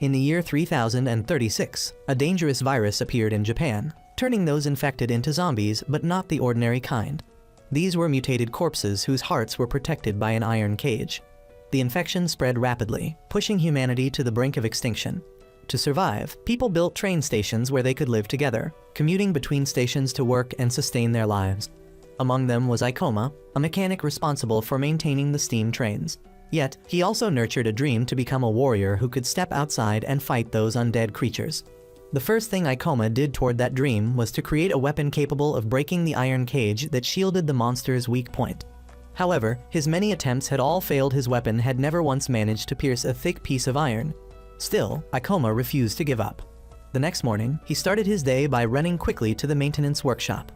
In the year 3036, a dangerous virus appeared in Japan, turning those infected into zombies, but not the ordinary kind. These were mutated corpses whose hearts were protected by an iron cage. The infection spread rapidly, pushing humanity to the brink of extinction. To survive, people built train stations where they could live together, commuting between stations to work and sustain their lives. Among them was Ikoma, a mechanic responsible for maintaining the steam trains. Yet, he also nurtured a dream to become a warrior who could step outside and fight those undead creatures. The first thing Ikoma did toward that dream was to create a weapon capable of breaking the iron cage that shielded the monster's weak point. However, his many attempts had all failed. His weapon had never once managed to pierce a thick piece of iron. Still, Ikoma refused to give up. The next morning, he started his day by running quickly to the maintenance workshop.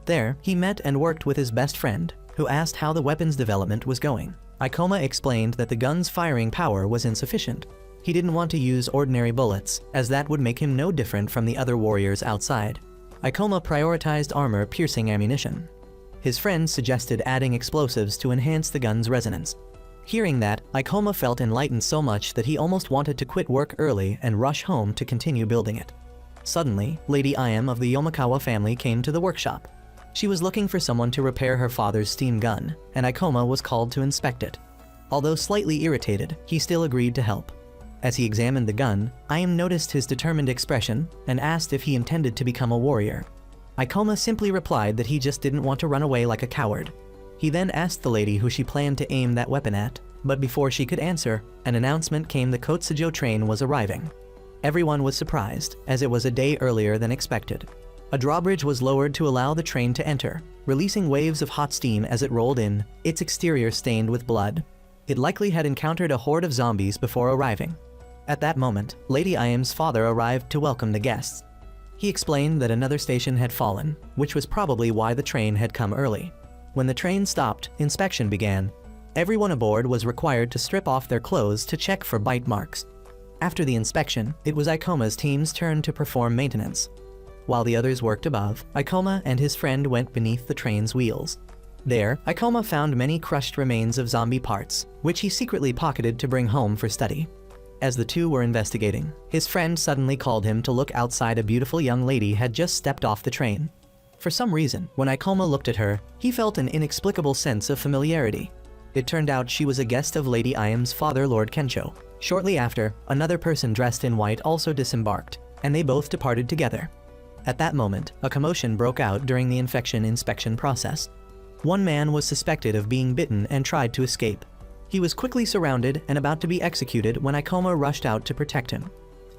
There, he met and worked with his best friend, who asked how the weapon's development was going. Ikoma explained that the gun's firing power was insufficient. He didn't want to use ordinary bullets, as that would make him no different from the other warriors outside. Ikoma prioritized armor-piercing ammunition. His friend suggested adding explosives to enhance the gun's resonance. Hearing that, Ikoma felt enlightened so much that he almost wanted to quit work early and rush home to continue building it. Suddenly, Lady Ayam of the Yomakawa family came to the workshop. She was looking for someone to repair her father's steam gun, and Ikoma was called to inspect it. Although slightly irritated, he still agreed to help. As he examined the gun, Ayam noticed his determined expression and asked if he intended to become a warrior. Ikoma simply replied that he just didn't want to run away like a coward. He then asked the lady who she planned to aim that weapon at, but before she could answer, an announcement came: the Kotsujo train was arriving. Everyone was surprised, as it was a day earlier than expected. A drawbridge was lowered to allow the train to enter, releasing waves of hot steam as it rolled in, its exterior stained with blood. It likely had encountered a horde of zombies before arriving. At that moment, Lady Ayam's father arrived to welcome the guests. He explained that another station had fallen, which was probably why the train had come early. When the train stopped, inspection began. Everyone aboard was required to strip off their clothes to check for bite marks. After the inspection, it was Ikoma's team's turn to perform maintenance. While the others worked above, Ikoma and his friend went beneath the train's wheels. There, Ikoma found many crushed remains of zombie parts, which he secretly pocketed to bring home for study. As the two were investigating, his friend suddenly called him to look outside. A beautiful young lady had just stepped off the train. For some reason, when Ikoma looked at her, he felt an inexplicable sense of familiarity. It turned out she was a guest of Lady Ayam's father, Lord Kensho. Shortly after, another person dressed in white also disembarked, and they both departed together. At that moment, a commotion broke out during the infection inspection process. One man was suspected of being bitten and tried to escape. He was quickly surrounded and about to be executed when Ikoma rushed out to protect him.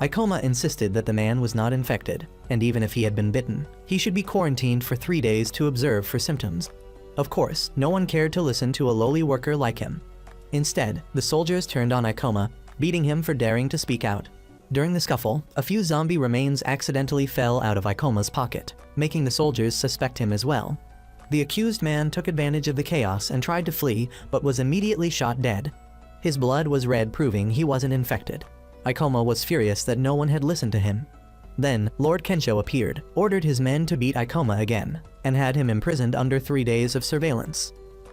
Ikoma insisted that the man was not infected, and even if he had been bitten, he should be quarantined for 3 days to observe for symptoms. Of course, no one cared to listen to a lowly worker like him. Instead, the soldiers turned on Ikoma, beating him for daring to speak out. During the scuffle, a few zombie remains accidentally fell out of Ikoma's pocket, making the soldiers suspect him as well. The accused man took advantage of the chaos and tried to flee, but was immediately shot dead. His blood was red, proving he wasn't infected. Ikoma was furious that no one had listened to him. Then, Lord Kensho appeared, ordered his men to beat Ikoma again, and had him imprisoned under 3 days of surveillance.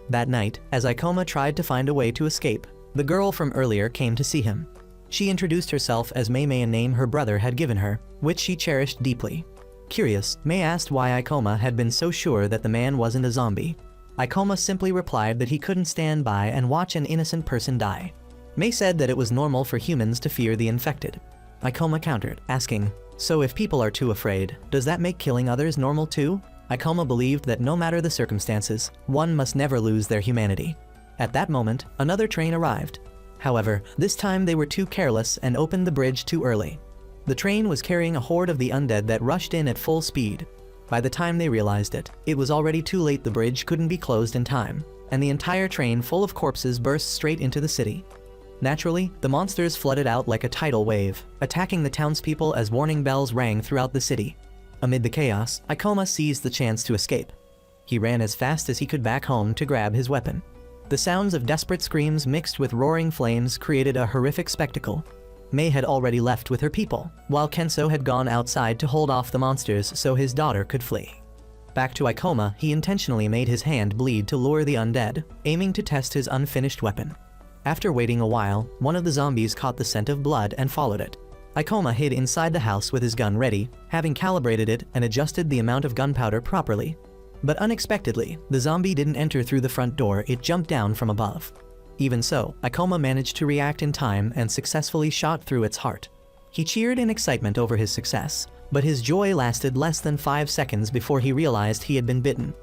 That night, as Ikoma tried to find a way to escape, the girl from earlier came to see him. She introduced herself as Mei, a name her brother had given her, which she cherished deeply. Curious, Mei asked why Ikoma had been so sure that the man wasn't a zombie. Ikoma simply replied that he couldn't stand by and watch an innocent person die. Mei said that it was normal for humans to fear the infected. Ikoma countered, asking, "So if people are too afraid, does that make killing others normal too?" Ikoma believed that no matter the circumstances, one must never lose their humanity. At that moment, another train arrived. However, this time they were too careless and opened the bridge too early. The train was carrying a horde of the undead that rushed in at full speed. By the time they realized it, it was already too late. The bridge couldn't be closed in time, and the entire train full of corpses burst straight into the city. Naturally, the monsters flooded out like a tidal wave, attacking the townspeople as warning bells rang throughout the city. Amid the chaos, Ikoma seized the chance to escape. He ran as fast as he could back home to grab his weapon. The sounds of desperate screams mixed with roaring flames created a horrific spectacle. Mei had already left with her people, while Kensho had gone outside to hold off the monsters so his daughter could flee. Back to Ikoma, he intentionally made his hand bleed to lure the undead, aiming to test his unfinished weapon. After waiting a while, one of the zombies caught the scent of blood and followed it. Ikoma hid inside the house with his gun ready, having calibrated it and adjusted the amount of gunpowder properly. But unexpectedly, the zombie didn't enter through the front door, it jumped down from above. Even so, Ikoma managed to react in time and successfully shot through its heart. He cheered in excitement over his success, but his joy lasted less than 5 seconds before he realized he had been bitten.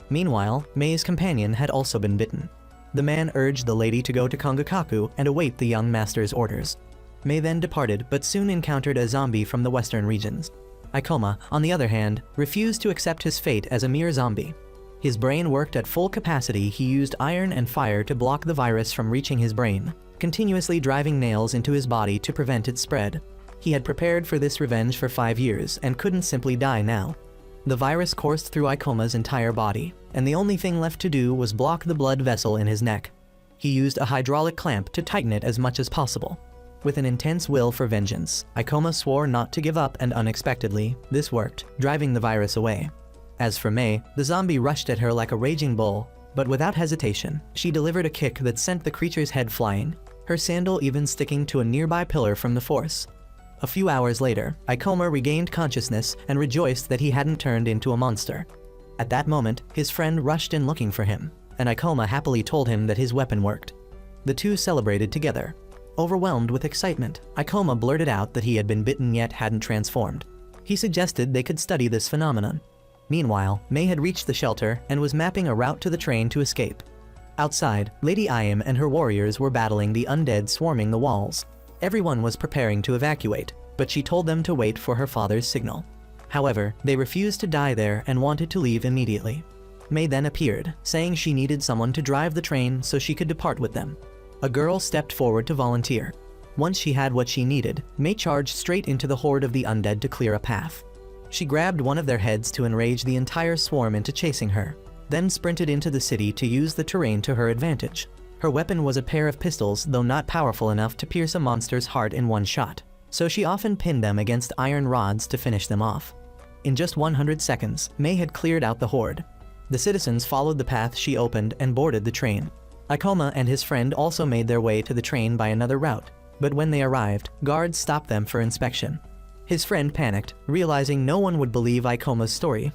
Meanwhile, Mei's companion had also been bitten. The man urged the lady to go to Kongakaku and await the young master's orders. Mei then departed but soon encountered a zombie from the western regions. Ikoma, on the other hand, refused to accept his fate as a mere zombie. His brain worked at full capacity. He used iron and fire to block the virus from reaching his brain, continuously driving nails into his body to prevent its spread. He had prepared for this revenge for 5 years and couldn't simply die now. The virus coursed through Ikoma's entire body, and the only thing left to do was block the blood vessel in his neck. He used a hydraulic clamp to tighten it as much as possible. With an intense will for vengeance, Ikoma swore not to give up, and unexpectedly, this worked, driving the virus away. As for Mei, the zombie rushed at her like a raging bull, but without hesitation, she delivered a kick that sent the creature's head flying, her sandal even sticking to a nearby pillar from the force. A few hours later, Ikoma regained consciousness and rejoiced that he hadn't turned into a monster. At that moment, his friend rushed in looking for him, and Ikoma happily told him that his weapon worked. The two celebrated together. Overwhelmed with excitement, Ikoma blurted out that he had been bitten yet hadn't transformed. He suggested they could study this phenomenon. Meanwhile, Mei had reached the shelter and was mapping a route to the train to escape. Outside, Lady Ayam and her warriors were battling the undead swarming the walls. Everyone was preparing to evacuate, but she told them to wait for her father's signal. However, they refused to die there and wanted to leave immediately. Mei then appeared, saying she needed someone to drive the train so she could depart with them. A girl stepped forward to volunteer. Once she had what she needed, Mei charged straight into the horde of the undead to clear a path. She grabbed one of their heads to enrage the entire swarm into chasing her, then sprinted into the city to use the terrain to her advantage. Her weapon was a pair of pistols, though not powerful enough to pierce a monster's heart in one shot, so she often pinned them against iron rods to finish them off. In just 100 seconds, Mei had cleared out the horde. The citizens followed the path she opened and boarded the train. Ikoma and his friend also made their way to the train by another route, but when they arrived, guards stopped them for inspection. His friend panicked, realizing no one would believe Ikoma's story.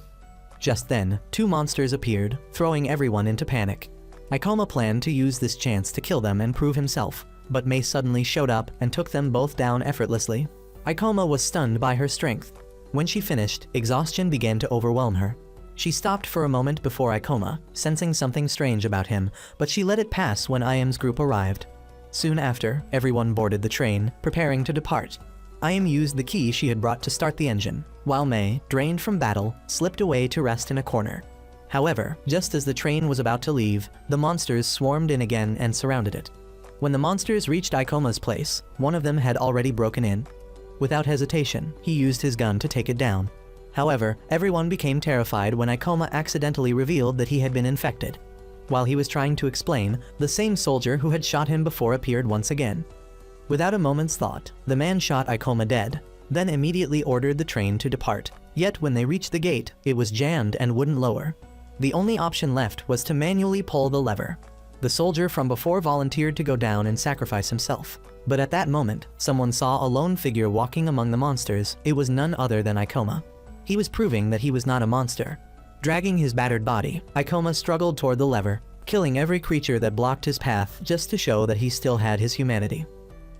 Just then, 2 monsters appeared, throwing everyone into panic. Ikoma planned to use this chance to kill them and prove himself, but Mei suddenly showed up and took them both down effortlessly. Ikoma was stunned by her strength. When she finished, exhaustion began to overwhelm her. She stopped for a moment before Ikoma, sensing something strange about him, but she let it pass when Ayam's group arrived. Soon after, everyone boarded the train, preparing to depart. Ayam used the key she had brought to start the engine, while Mei, drained from battle, slipped away to rest in a corner. However, just as the train was about to leave, the monsters swarmed in again and surrounded it. When the monsters reached Ikoma's place, one of them had already broken in. Without hesitation, he used his gun to take it down. However, everyone became terrified when Ikoma accidentally revealed that he had been infected. While he was trying to explain, the same soldier who had shot him before appeared once again. Without a moment's thought, the man shot Ikoma dead, then immediately ordered the train to depart. Yet when they reached the gate, it was jammed and wouldn't lower. The only option left was to manually pull the lever. The soldier from before volunteered to go down and sacrifice himself. But at that moment, someone saw a lone figure walking among the monsters. It was none other than Ikoma. He was proving that he was not a monster. Dragging his battered body, Ikoma struggled toward the lever, killing every creature that blocked his path just to show that he still had his humanity.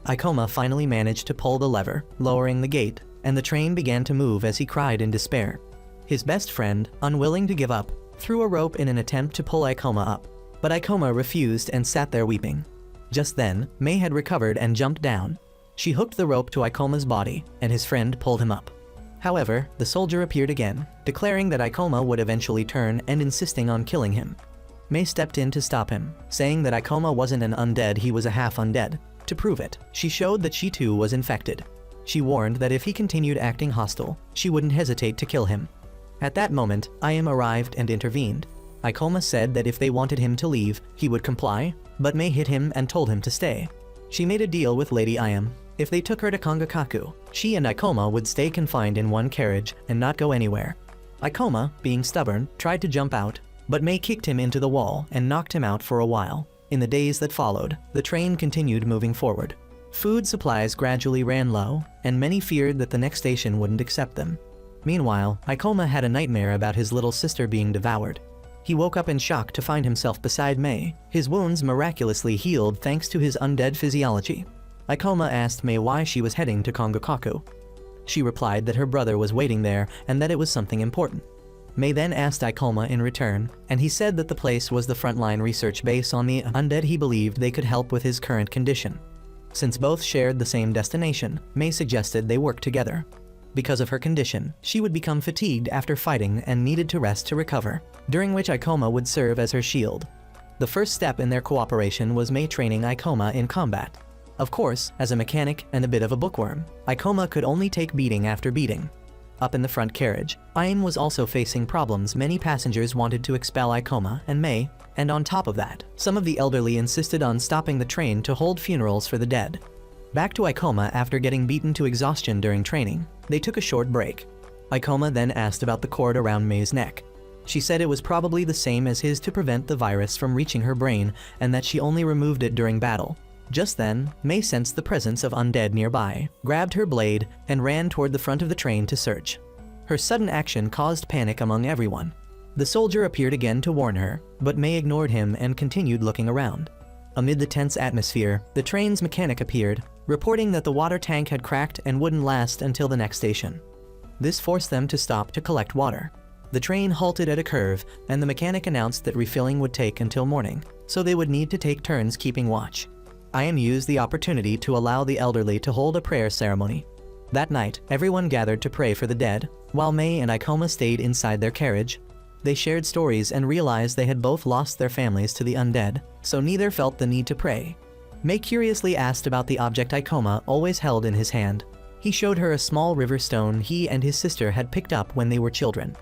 Ikoma finally managed to pull the lever, lowering the gate, and the train began to move as he cried in despair. His best friend, unwilling to give up, threw a rope in an attempt to pull Ikoma up, but Ikoma refused and sat there weeping. Just then, Mei had recovered and jumped down. She hooked the rope to Ikoma's body, and his friend pulled him up. However, the soldier appeared again, declaring that Ikoma would eventually turn and insisting on killing him. Mei stepped in to stop him, saying that Ikoma wasn't an undead, he was a half-undead. To prove it, she showed that she too was infected. She warned that if he continued acting hostile, she wouldn't hesitate to kill him. At that moment, Ayam arrived and intervened. Ikoma said that if they wanted him to leave, he would comply, but Mei hit him and told him to stay. She made a deal with Lady Ayam. If they took her to Kongakaku, she and Ikoma would stay confined in one carriage and not go anywhere. Ikoma, being stubborn, tried to jump out, but Mei kicked him into the wall and knocked him out for a while. In the days that followed, the train continued moving forward. Food supplies gradually ran low, and many feared that the next station wouldn't accept them. Meanwhile, Ikoma had a nightmare about his little sister being devoured. He woke up in shock to find himself beside Mei, his wounds miraculously healed thanks to his undead physiology. Ikoma asked Mei why she was heading to Kongokaku. She replied that her brother was waiting there and that it was something important. Mei then asked Ikoma in return, and he said that the place was the frontline research base on the undead he believed they could help with his current condition. Since both shared the same destination, Mei suggested they work together. Because of her condition, she would become fatigued after fighting and needed to rest to recover, during which Ikoma would serve as her shield. The first step in their cooperation was Mei training Ikoma in combat. Of course, as a mechanic and a bit of a bookworm, Ikoma could only take beating after beating. Up in the front carriage, Ayam was also facing problems. Many passengers wanted to expel Ikoma and Mei, and on top of that, some of the elderly insisted on stopping the train to hold funerals for the dead. Back to Ikoma after getting beaten to exhaustion during training, they took a short break. Ikoma then asked about the cord around Mei's neck. She said it was probably the same as his to prevent the virus from reaching her brain and that she only removed it during battle. Just then, Mei sensed the presence of undead nearby, grabbed her blade, and ran toward the front of the train to search. Her sudden action caused panic among everyone. The soldier appeared again to warn her, but Mei ignored him and continued looking around. Amid the tense atmosphere, the train's mechanic appeared, reporting that the water tank had cracked and wouldn't last until the next station. This forced them to stop to collect water. The train halted at a curve, and the mechanic announced that refilling would take until morning, so they would need to take turns keeping watch. Ayam used the opportunity to allow the elderly to hold a prayer ceremony. That night, everyone gathered to pray for the dead, while Mei and Ikoma stayed inside their carriage. They shared stories and realized they had both lost their families to the undead, so neither felt the need to pray. Mei curiously asked about the object Ikoma always held in his hand. He showed her a small river stone he and his sister had picked up when they were children.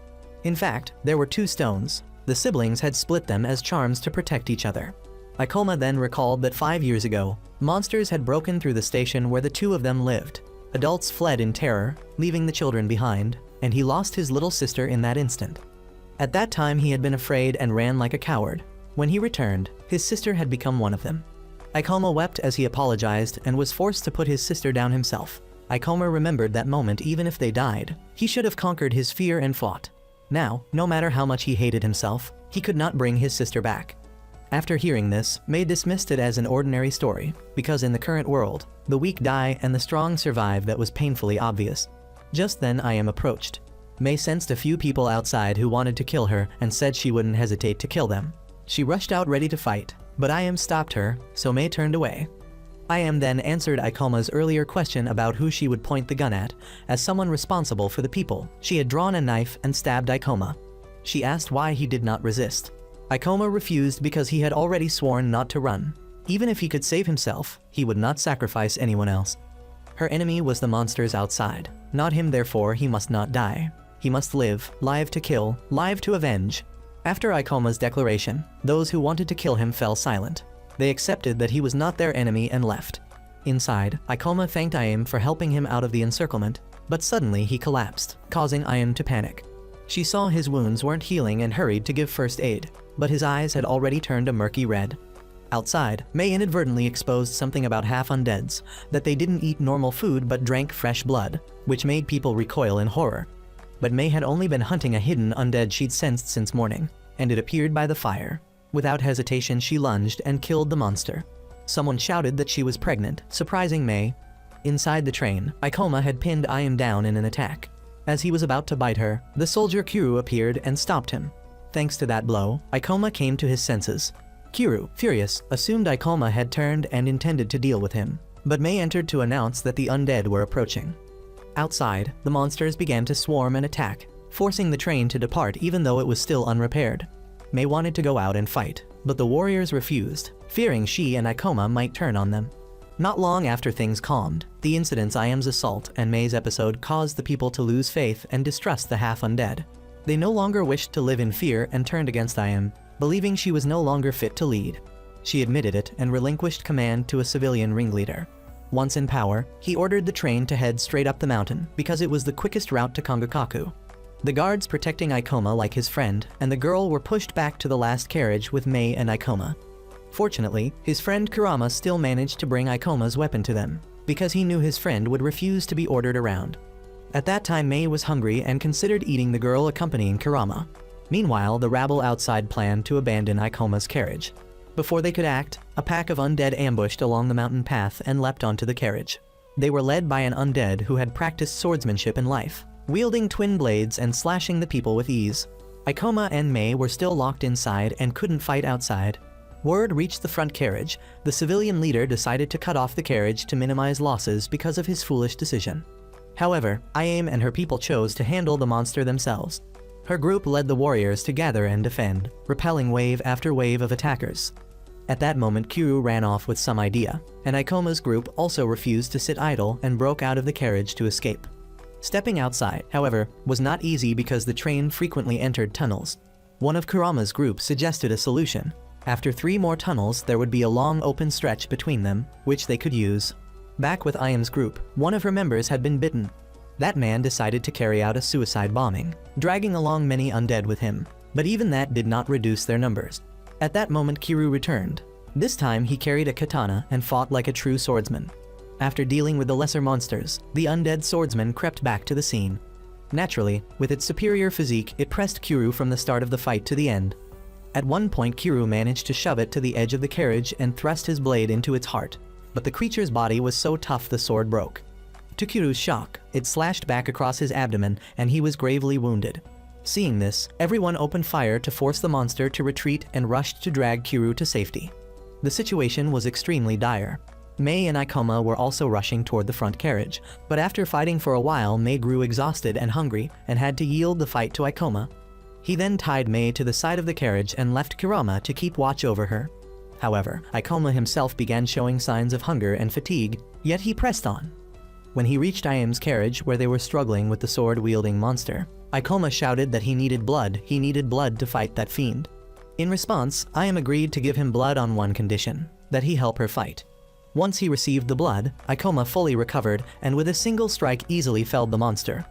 In fact, there were 2 stones. The siblings had split them as charms to protect each other. Ikoma then recalled that 5 years ago, monsters had broken through the station where the 2 of them lived. Adults fled in terror, leaving the children behind, and he lost his little sister in that instant. At that time he had been afraid and ran like a coward. When he returned, his sister had become one of them. Ikoma wept as he apologized and was forced to put his sister down himself. Ikoma remembered that moment. Even if they died, he should have conquered his fear and fought. Now, no matter how much he hated himself, he could not bring his sister back. After hearing this, Mei dismissed it as an ordinary story, because in the current world, the weak die and the strong survive. That was painfully obvious. Just then Ayam approached. Mei sensed a few people outside who wanted to kill her and said she wouldn't hesitate to kill them. She rushed out ready to fight, but Ayam stopped her, so Mei turned away. Ayam then answered Ikoma's earlier question about who she would point the gun at, as someone responsible for the people. She had drawn a knife and stabbed Ikoma. She asked why he did not resist. Ikoma refused because he had already sworn not to run. Even if he could save himself, he would not sacrifice anyone else. Her enemy was the monsters outside, not him. Therefore he must not die. He must live, live to kill, live to avenge. After Ikoma's declaration, those who wanted to kill him fell silent. They accepted that he was not their enemy and left. Inside, Ikoma thanked Ayam for helping him out of the encirclement, but suddenly he collapsed, causing Ayam to panic. She saw his wounds weren't healing and hurried to give first aid, but his eyes had already turned a murky red. Outside, Mei inadvertently exposed something about half-undeads, that they didn't eat normal food but drank fresh blood, which made people recoil in horror. But Mei had only been hunting a hidden undead she'd sensed since morning, and it appeared by the fire. Without hesitation she lunged and killed the monster. Someone shouted that she was pregnant, surprising Mei. Inside the train, Ikoma had pinned Ayam down in an attack. As he was about to bite her, the soldier Kiru appeared and stopped him. Thanks to that blow, Ikoma came to his senses. Kiru, furious, assumed Ikoma had turned and intended to deal with him, but Mei entered to announce that the undead were approaching. Outside, the monsters began to swarm and attack, forcing the train to depart even though it was still unrepaired. Mei wanted to go out and fight, but the warriors refused, fearing she and Ikoma might turn on them. Not long after things calmed, the incidents Ayam's assault and Mei's episode caused the people to lose faith and distrust the half-undead. They no longer wished to live in fear and turned against Ayam, believing she was no longer fit to lead. She admitted it and relinquished command to a civilian ringleader. Once in power, he ordered the train to head straight up the mountain because it was the quickest route to Kongokaku. The guards protecting Ikoma like his friend and the girl were pushed back to the last carriage with Mei and Ikoma. Fortunately, his friend Kurama still managed to bring Ikoma's weapon to them, because he knew his friend would refuse to be ordered around. At that time, Mei was hungry and considered eating the girl accompanying Kurama. Meanwhile, the rabble outside planned to abandon Ikoma's carriage. Before they could act, a pack of undead ambushed along the mountain path and leapt onto the carriage. They were led by an undead who had practiced swordsmanship in life, wielding twin blades and slashing the people with ease. Ikoma and Mei were still locked inside and couldn't fight outside. Word reached the front carriage. The civilian leader decided to cut off the carriage to minimize losses because of his foolish decision. However, Ayame and her people chose to handle the monster themselves. Her group led the warriors to gather and defend, repelling wave after wave of attackers. At that moment, Kiryu ran off with some idea, and Ikoma's group also refused to sit idle and broke out of the carriage to escape. Stepping outside, however, was not easy because the train frequently entered tunnels. One of Kurama's group suggested a solution. After 3 more tunnels, there would be a long open stretch between them, which they could use. Back with Ayame's group, one of her members had been bitten. That man decided to carry out a suicide bombing, dragging along many undead with him, but even that did not reduce their numbers. At that moment, Kiryu returned. This time, he carried a katana and fought like a true swordsman. After dealing with the lesser monsters, the undead swordsman crept back to the scene. Naturally, with its superior physique, it pressed Kiryu from the start of the fight to the end. At one point, Kiryu managed to shove it to the edge of the carriage and thrust his blade into its heart, but the creature's body was so tough the sword broke. To Kiryu's shock, it slashed back across his abdomen and he was gravely wounded. Seeing this, everyone opened fire to force the monster to retreat and rushed to drag Kiryu to safety. The situation was extremely dire. Mei and Ikoma were also rushing toward the front carriage, but after fighting for a while, Mei grew exhausted and hungry and had to yield the fight to Ikoma. He then tied Mei to the side of the carriage and left Kurama to keep watch over her. However, Ikoma himself began showing signs of hunger and fatigue, yet he pressed on. When he reached Ayame's carriage where they were struggling with the sword-wielding monster, Ikoma shouted that he needed blood to fight that fiend. In response, Ayame agreed to give him blood on one condition, that he help her fight. Once he received the blood, Ikoma fully recovered and with a single strike easily felled the monster.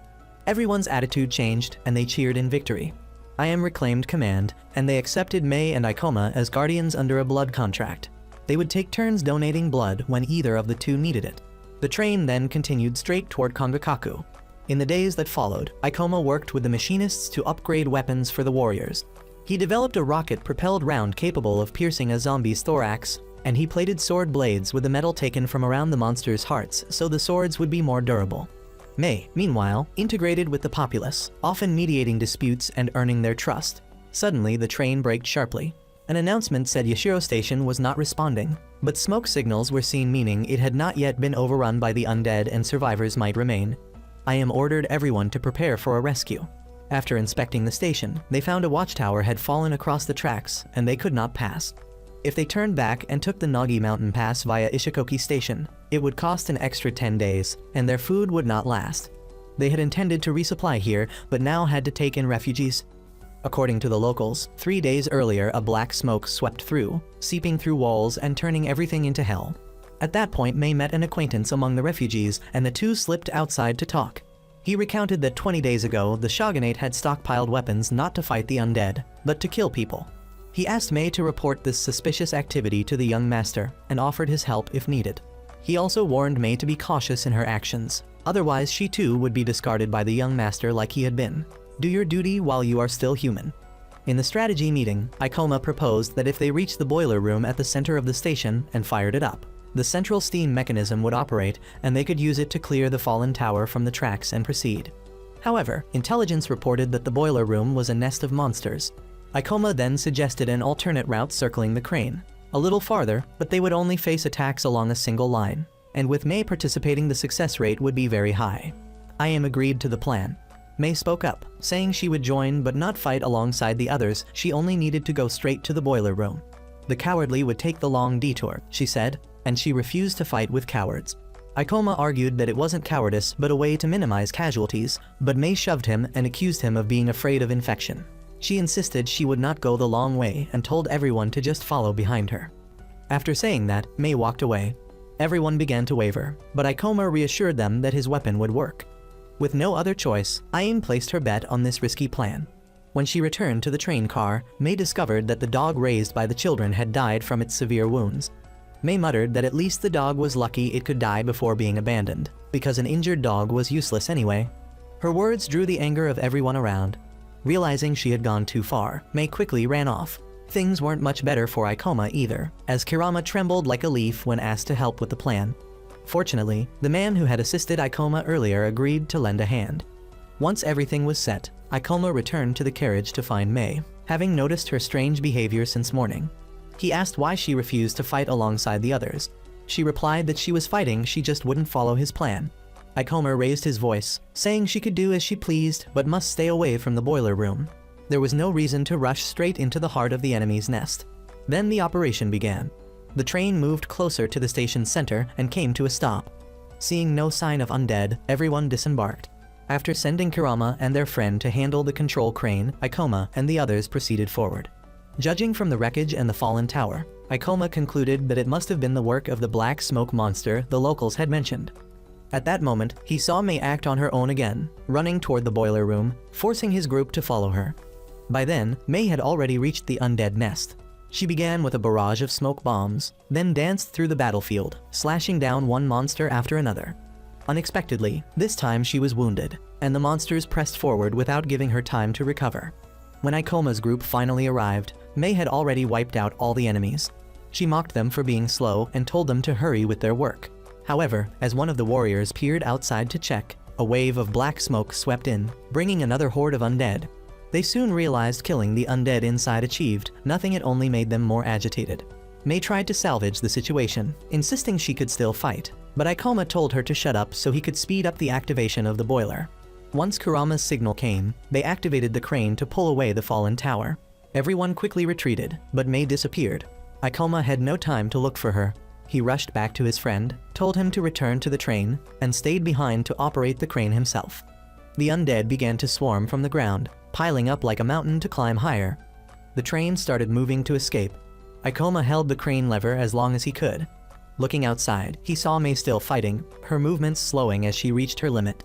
Everyone's attitude changed and they cheered in victory. Ayame reclaimed command, and they accepted Mei and Ikoma as guardians under a blood contract. They would take turns donating blood when either of the two needed it. The train then continued straight toward Kongakaku. In the days that followed, Ikoma worked with the machinists to upgrade weapons for the warriors. He developed a rocket-propelled round capable of piercing a zombie's thorax, and he plated sword blades with the metal taken from around the monster's hearts so the swords would be more durable. Mei, meanwhile, integrated with the populace, often mediating disputes and earning their trust. Suddenly, the train braked sharply. An announcement said Yashiro Station was not responding, but smoke signals were seen, meaning it had not yet been overrun by the undead and survivors might remain. Ayame ordered everyone to prepare for a rescue. After inspecting the station, they found a watchtower had fallen across the tracks and they could not pass. If they turned back and took the Nagi Mountain Pass via Ishikoki Station, it would cost an extra 10 days, and their food would not last. They had intended to resupply here, but now had to take in refugees. According to the locals, 3 days earlier a black smoke swept through, seeping through walls and turning everything into hell. At that point, Mei met an acquaintance among the refugees, and the two slipped outside to talk. He recounted that 20 days ago, the shogunate had stockpiled weapons not to fight the undead, but to kill people. He asked Mei to report this suspicious activity to the young master, and offered his help if needed. He also warned Mei to be cautious in her actions, otherwise she too would be discarded by the young master like he had been. Do your duty while you are still human. In the strategy meeting, Ikoma proposed that if they reached the boiler room at the center of the station and fired it up, the central steam mechanism would operate and they could use it to clear the fallen tower from the tracks and proceed. However, intelligence reported that the boiler room was a nest of monsters. Ikoma then suggested an alternate route circling the crane, a little farther, but they would only face attacks along a single line, and with Mei participating the success rate would be very high. Ayame agreed to the plan. Mei spoke up, saying she would join but not fight alongside the others, she only needed to go straight to the boiler room. The cowardly would take the long detour, she said, and she refused to fight with cowards. Ikoma argued that it wasn't cowardice but a way to minimize casualties, but Mei shoved him and accused him of being afraid of infection. She insisted she would not go the long way and told everyone to just follow behind her. After saying that, Mei walked away. Everyone began to waver, but Ikoma reassured them that his weapon would work. With no other choice, Ayame placed her bet on this risky plan. When she returned to the train car, May discovered that the dog raised by the children had died from its severe wounds. May muttered that at least the dog was lucky it could die before being abandoned, because an injured dog was useless anyway. Her words drew the anger of everyone around. Realizing she had gone too far, May quickly ran off. Things weren't much better for Ikoma either, as Kirama trembled like a leaf when asked to help with the plan. Fortunately, the man who had assisted Ikoma earlier agreed to lend a hand. Once everything was set, Ikoma returned to the carriage to find May, having noticed her strange behavior since morning. He asked why she refused to fight alongside the others. She replied that she was fighting, she just wouldn't follow his plan. Ikoma raised his voice, saying she could do as she pleased but must stay away from the boiler room. There was no reason to rush straight into the heart of the enemy's nest. Then the operation began. The train moved closer to the station's center and came to a stop. Seeing no sign of undead, everyone disembarked. After sending Kirama and their friend to handle the control crane, Ikoma and the others proceeded forward. Judging from the wreckage and the fallen tower, Ikoma concluded that it must have been the work of the black smoke monster the locals had mentioned. At that moment, he saw May act on her own again, running toward the boiler room, forcing his group to follow her. By then, May had already reached the undead nest. She began with a barrage of smoke bombs, then danced through the battlefield, slashing down one monster after another. Unexpectedly, this time she was wounded, and the monsters pressed forward without giving her time to recover. When Ikoma's group finally arrived, May had already wiped out all the enemies. She mocked them for being slow and told them to hurry with their work. However, as one of the warriors peered outside to check, a wave of black smoke swept in, bringing another horde of undead. They soon realized killing the undead inside achieved nothing, it only made them more agitated. May tried to salvage the situation, insisting she could still fight, but Ikoma told her to shut up so he could speed up the activation of the boiler. Once Kurama's signal came, they activated the crane to pull away the fallen tower. Everyone quickly retreated, but May disappeared. Ikoma had no time to look for her. He rushed back to his friend, told him to return to the train, and stayed behind to operate the crane himself. The undead began to swarm from the ground, piling up like a mountain to climb higher. The train started moving to escape. Ikoma held the crane lever as long as he could. Looking outside, he saw May still fighting, her movements slowing as she reached her limit.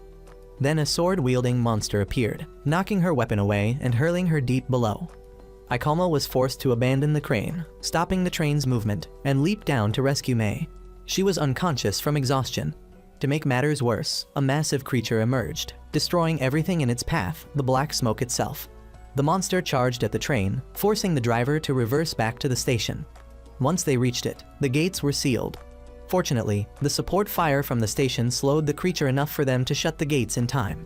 Then a sword-wielding monster appeared, knocking her weapon away and hurling her deep below. Ikoma was forced to abandon the crane, stopping the train's movement, and leaped down to rescue May. She was unconscious from exhaustion. To make matters worse, a massive creature emerged, destroying everything in its path, the black smoke itself. The monster charged at the train, forcing the driver to reverse back to the station. Once they reached it, the gates were sealed. Fortunately, the support fire from the station slowed the creature enough for them to shut the gates in time.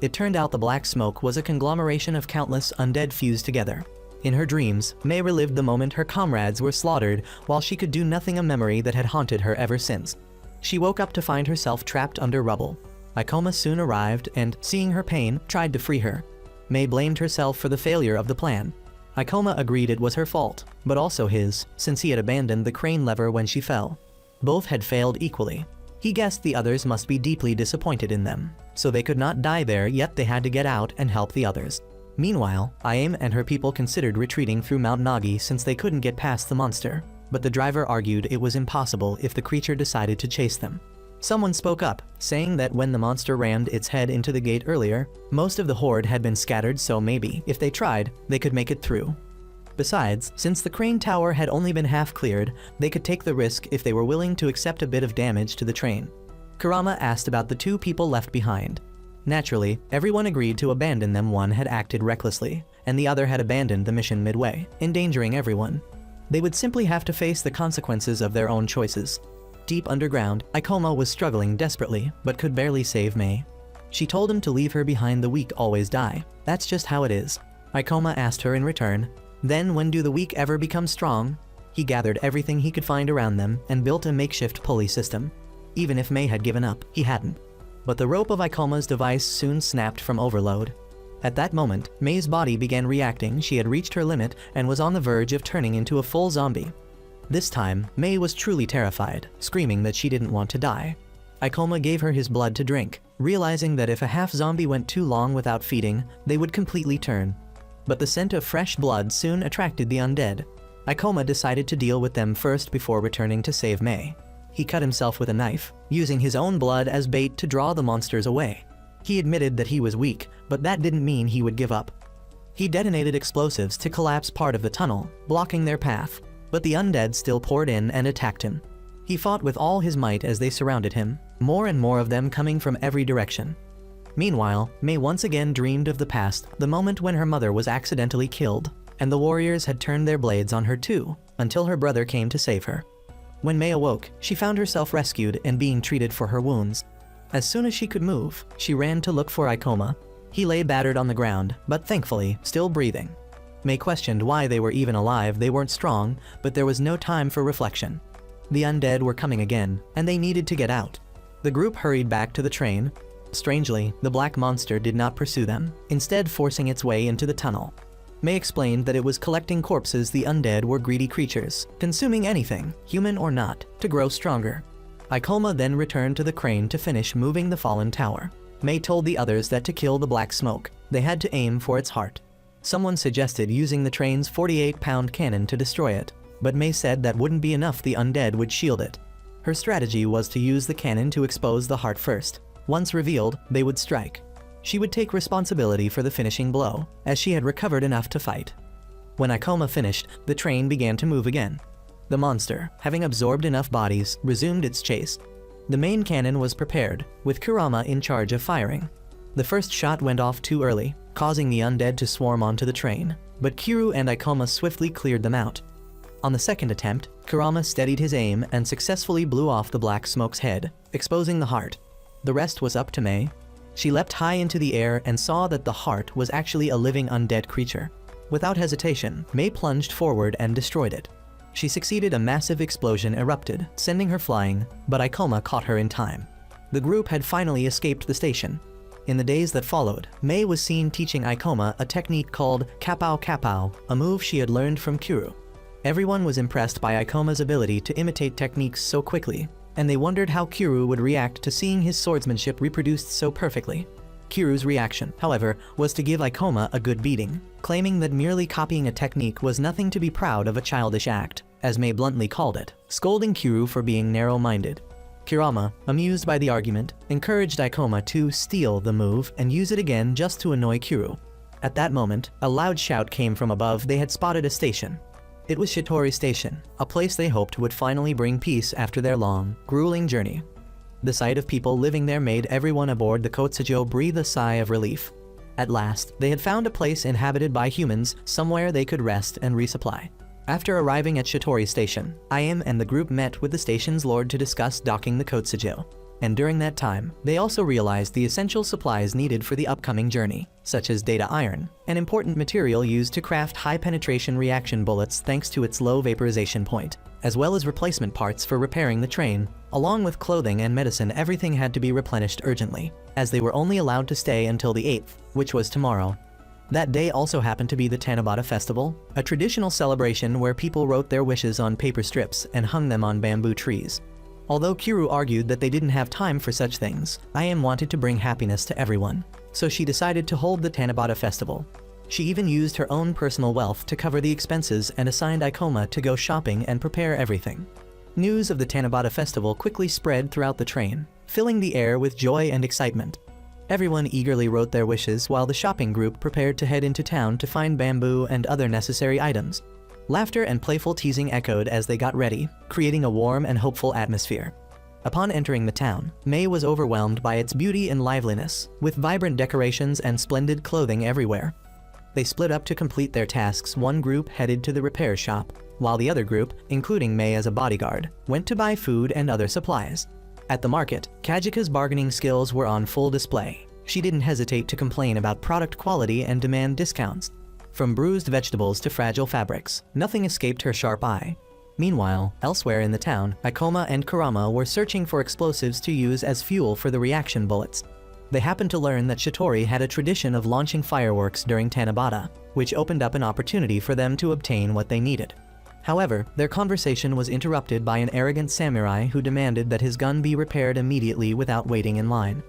It turned out the black smoke was a conglomeration of countless undead fused together. In her dreams, May relived the moment her comrades were slaughtered while she could do nothing, a memory that had haunted her ever since. She woke up to find herself trapped under rubble. Ikoma soon arrived and, seeing her pain, tried to free her. May blamed herself for the failure of the plan. Ikoma agreed it was her fault, but also his, since he had abandoned the crane lever when she fell. Both had failed equally. He guessed the others must be deeply disappointed in them, so they could not die there, yet they had to get out and help the others. Meanwhile, Ayame and her people considered retreating through Mount Nagi since they couldn't get past the monster, but the driver argued it was impossible if the creature decided to chase them. Someone spoke up, saying that when the monster rammed its head into the gate earlier, most of the horde had been scattered, so maybe, if they tried, they could make it through. Besides, since the crane tower had only been half cleared, they could take the risk if they were willing to accept a bit of damage to the train. Kurama asked about the two people left behind. Naturally, everyone agreed to abandon them. One had acted recklessly, and the other had abandoned the mission midway, endangering everyone. They would simply have to face the consequences of their own choices. Deep underground, Ikoma was struggling desperately, but could barely save May. She told him to leave her behind, the weak always die. That's just how it is. Ikoma asked her in return, then when do the weak ever become strong? He gathered everything he could find around them and built a makeshift pulley system. Even if May had given up, he hadn't. But the rope of Ikoma's device soon snapped from overload. At that moment, May's body began reacting. She had reached her limit and was on the verge of turning into a full zombie. This time, May was truly terrified, screaming that she didn't want to die. Ikoma gave her his blood to drink, realizing that if a half-zombie went too long without feeding, they would completely turn. But the scent of fresh blood soon attracted the undead. Ikoma decided to deal with them first before returning to save May. He cut himself with a knife, using his own blood as bait to draw the monsters away. He admitted that he was weak, but that didn't mean he would give up. He detonated explosives to collapse part of the tunnel, blocking their path, but the undead still poured in and attacked him. He fought with all his might as they surrounded him, more and more of them coming from every direction. Meanwhile, Mei once again dreamed of the past, the moment when her mother was accidentally killed, and the warriors had turned their blades on her too, until her brother came to save her. When Mei awoke, she found herself rescued and being treated for her wounds. As soon as she could move, she ran to look for Ikoma. He lay battered on the ground, but thankfully, still breathing. Mei questioned why they were even alive. They weren't strong, but there was no time for reflection. The undead were coming again, and they needed to get out. The group hurried back to the train. Strangely, the black monster did not pursue them, instead forcing its way into the tunnel. Mei explained that it was collecting corpses. The undead were greedy creatures, consuming anything, human or not, to grow stronger. Ikoma then returned to the crane to finish moving the fallen tower. Mei told the others that to kill the black smoke, they had to aim for its heart. Someone suggested using the train's 48-pound cannon to destroy it, but Mei said that wouldn't be enough. The undead would shield it. Her strategy was to use the cannon to expose the heart first. Once revealed, they would strike. She would take responsibility for the finishing blow, as she had recovered enough to fight. When Ikoma finished, the train began to move again. The monster, having absorbed enough bodies, resumed its chase. The main cannon was prepared, with Kurama in charge of firing. The first shot went off too early, causing the undead to swarm onto the train, but Kiryu and Ikoma swiftly cleared them out. On the second attempt, Kurama steadied his aim and successfully blew off the black smoke's head, exposing the heart. The rest was up to Mei. She leapt high into the air and saw that the heart was actually a living undead creature. Without hesitation, Mei plunged forward and destroyed it. She succeeded. A massive explosion erupted, sending her flying, but Ikoma caught her in time. The group had finally escaped the station. In the days that followed, Mei was seen teaching Ikoma a technique called Kapao Kapao, a move she had learned from Kiryu. Everyone was impressed by Ikoma's ability to imitate techniques so quickly, and they wondered how Kiryu would react to seeing his swordsmanship reproduced so perfectly. Kiryu's reaction, however, was to give Ikoma a good beating, claiming that merely copying a technique was nothing to be proud of, a childish act, as Mei bluntly called it, scolding Kiryu for being narrow-minded. Kurama, amused by the argument, encouraged Ikoma to steal the move and use it again just to annoy Kiryu. At that moment, a loud shout came from above. They had spotted a station. It was Shitori Station, a place they hoped would finally bring peace after their long, grueling journey. The sight of people living there made everyone aboard the Kotsujo breathe a sigh of relief. At last, they had found a place inhabited by humans, somewhere they could rest and resupply. After arriving at Shitori Station, Ayame and the group met with the station's lord to discuss docking the Kotsujo. And during that time, they also realized the essential supplies needed for the upcoming journey, such as data iron, an important material used to craft high-penetration reaction bullets thanks to its low vaporization point, as well as replacement parts for repairing the train. Along with clothing and medicine, everything had to be replenished urgently, as they were only allowed to stay until the 8th, which was tomorrow. That day also happened to be the Tanabata Festival, a traditional celebration where people wrote their wishes on paper strips and hung them on bamboo trees. Although Kiryu argued that they didn't have time for such things, Ayame wanted to bring happiness to everyone, so she decided to hold the Tanabata Festival. She even used her own personal wealth to cover the expenses and assigned Ikoma to go shopping and prepare everything. News of the Tanabata Festival quickly spread throughout the train, filling the air with joy and excitement. Everyone eagerly wrote their wishes while the shopping group prepared to head into town to find bamboo and other necessary items. Laughter and playful teasing echoed as they got ready, creating a warm and hopeful atmosphere. Upon entering the town, Mei was overwhelmed by its beauty and liveliness, with vibrant decorations and splendid clothing everywhere. They split up to complete their tasks. One group headed to the repair shop, while the other group, including Mei as a bodyguard, went to buy food and other supplies. At the market, Kajika's bargaining skills were on full display. She didn't hesitate to complain about product quality and demand discounts. From bruised vegetables to fragile fabrics, nothing escaped her sharp eye. Meanwhile, elsewhere in the town, Ikoma and Kurama were searching for explosives to use as fuel for the reaction bullets. They happened to learn that Shitori had a tradition of launching fireworks during Tanabata, which opened up an opportunity for them to obtain what they needed. However, their conversation was interrupted by an arrogant samurai who demanded that his gun be repaired immediately without waiting in line.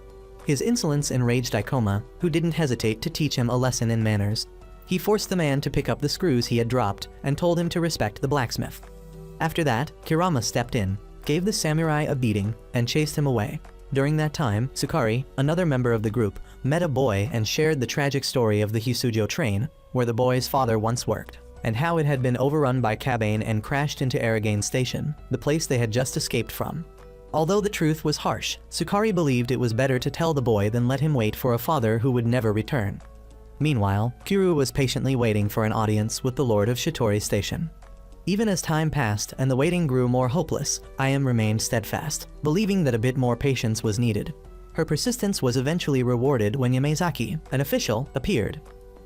His insolence enraged Ikoma, who didn't hesitate to teach him a lesson in manners. He forced the man to pick up the screws he had dropped and told him to respect the blacksmith. After that, Kurama stepped in, gave the samurai a beating, and chased him away. During that time, Sukari, another member of the group, met a boy and shared the tragic story of the Hyusujo train, where the boy's father once worked, and how it had been overrun by Kabane and crashed into Aragane Station, the place they had just escaped from. Although the truth was harsh, Sukari believed it was better to tell the boy than let him wait for a father who would never return. Meanwhile, Kiryu was patiently waiting for an audience with the Lord of Shitori Station. Even as time passed and the waiting grew more hopeless, Ayame remained steadfast, believing that a bit more patience was needed. Her persistence was eventually rewarded when Yamazaki, an official, appeared.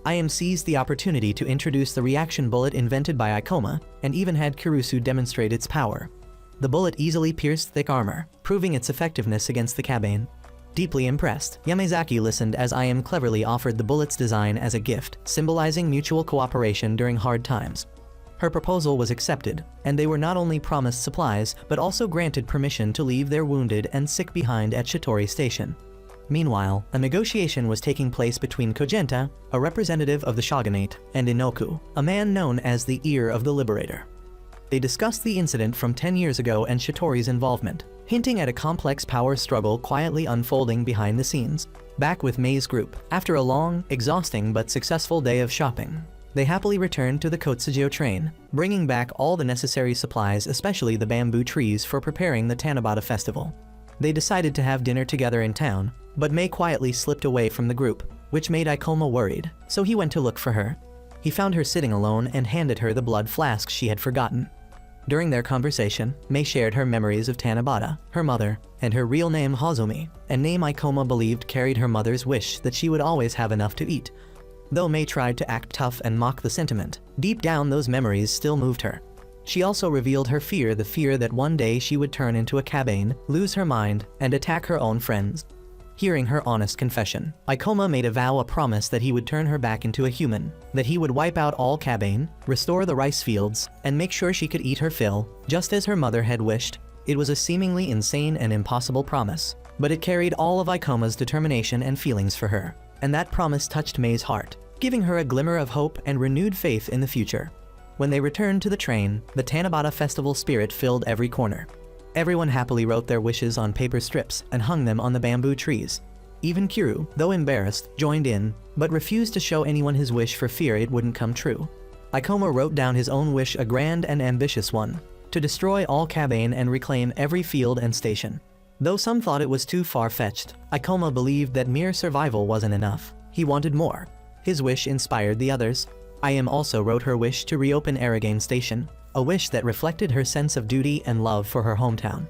Ayame seized the opportunity to introduce the reaction bullet invented by Ikoma, and even had Kurusu demonstrate its power. The bullet easily pierced thick armor, proving its effectiveness against the Kabane. Deeply impressed, Yamazaki listened as Ayame cleverly offered the bullet's design as a gift, symbolizing mutual cooperation during hard times. Her proposal was accepted, and they were not only promised supplies, but also granted permission to leave their wounded and sick behind at Shitori Station. Meanwhile, a negotiation was taking place between Kogenta, a representative of the shogunate, and Inoku, a man known as the Ear of the Liberator. They discussed the incident from 10 years ago and Shitori's involvement, hinting at a complex power struggle quietly unfolding behind the scenes. Back with Mei's group, after a long, exhausting but successful day of shopping, they happily returned to the Kotsujo train, bringing back all the necessary supplies, especially the bamboo trees for preparing the Tanabata festival. They decided to have dinner together in town, but Mei quietly slipped away from the group, which made Ikoma worried, so he went to look for her. He found her sitting alone and handed her the blood flask she had forgotten. During their conversation, Mei shared her memories of Tanabata, her mother, and her real name Hazumi, a name Ikoma believed carried her mother's wish that she would always have enough to eat. Though Mei tried to act tough and mock the sentiment, deep down those memories still moved her. She also revealed her fear, the fear that one day she would turn into a Kabane, lose her mind, and attack her own friends. Hearing her honest confession, Ikoma made a vow, a promise that he would turn her back into a human, that he would wipe out all Kabane, restore the rice fields, and make sure she could eat her fill, just as her mother had wished. It was a seemingly insane and impossible promise, but it carried all of Ikoma's determination and feelings for her, and that promise touched Mei's heart, giving her a glimmer of hope and renewed faith in the future. When they returned to the train, the Tanabata festival spirit filled every corner. Everyone happily wrote their wishes on paper strips and hung them on the bamboo trees. Even Kiryu, though embarrassed, joined in, but refused to show anyone his wish for fear it wouldn't come true. Ikoma wrote down his own wish, a grand and ambitious one, to destroy all Kabane and reclaim every field and station. Though some thought it was too far-fetched, Ikoma believed that mere survival wasn't enough. He wanted more. His wish inspired the others. Ayame also wrote her wish to reopen Aragane Station, a wish that reflected her sense of duty and love for her hometown.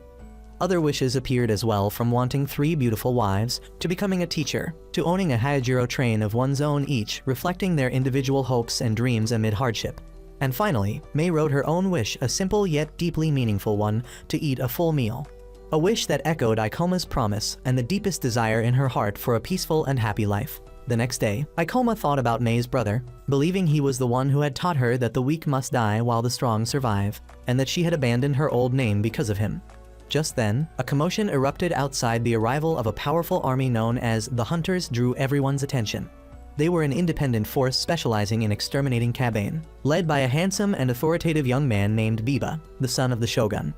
Other wishes appeared as well, from wanting 3 beautiful wives, to becoming a teacher, to owning a Hyojiro train of one's own, each reflecting their individual hopes and dreams amid hardship. And finally, Mei wrote her own wish, a simple yet deeply meaningful one, to eat a full meal. A wish that echoed Ikoma's promise and the deepest desire in her heart for a peaceful and happy life. The next day, Ikoma thought about Mei's brother, believing he was the one who had taught her that the weak must die while the strong survive, and that she had abandoned her old name because of him. Just then, a commotion erupted outside. The arrival of a powerful army known as the Hunters drew everyone's attention. They were an independent force specializing in exterminating Kabane, led by a handsome and authoritative young man named Biba, the son of the shogun.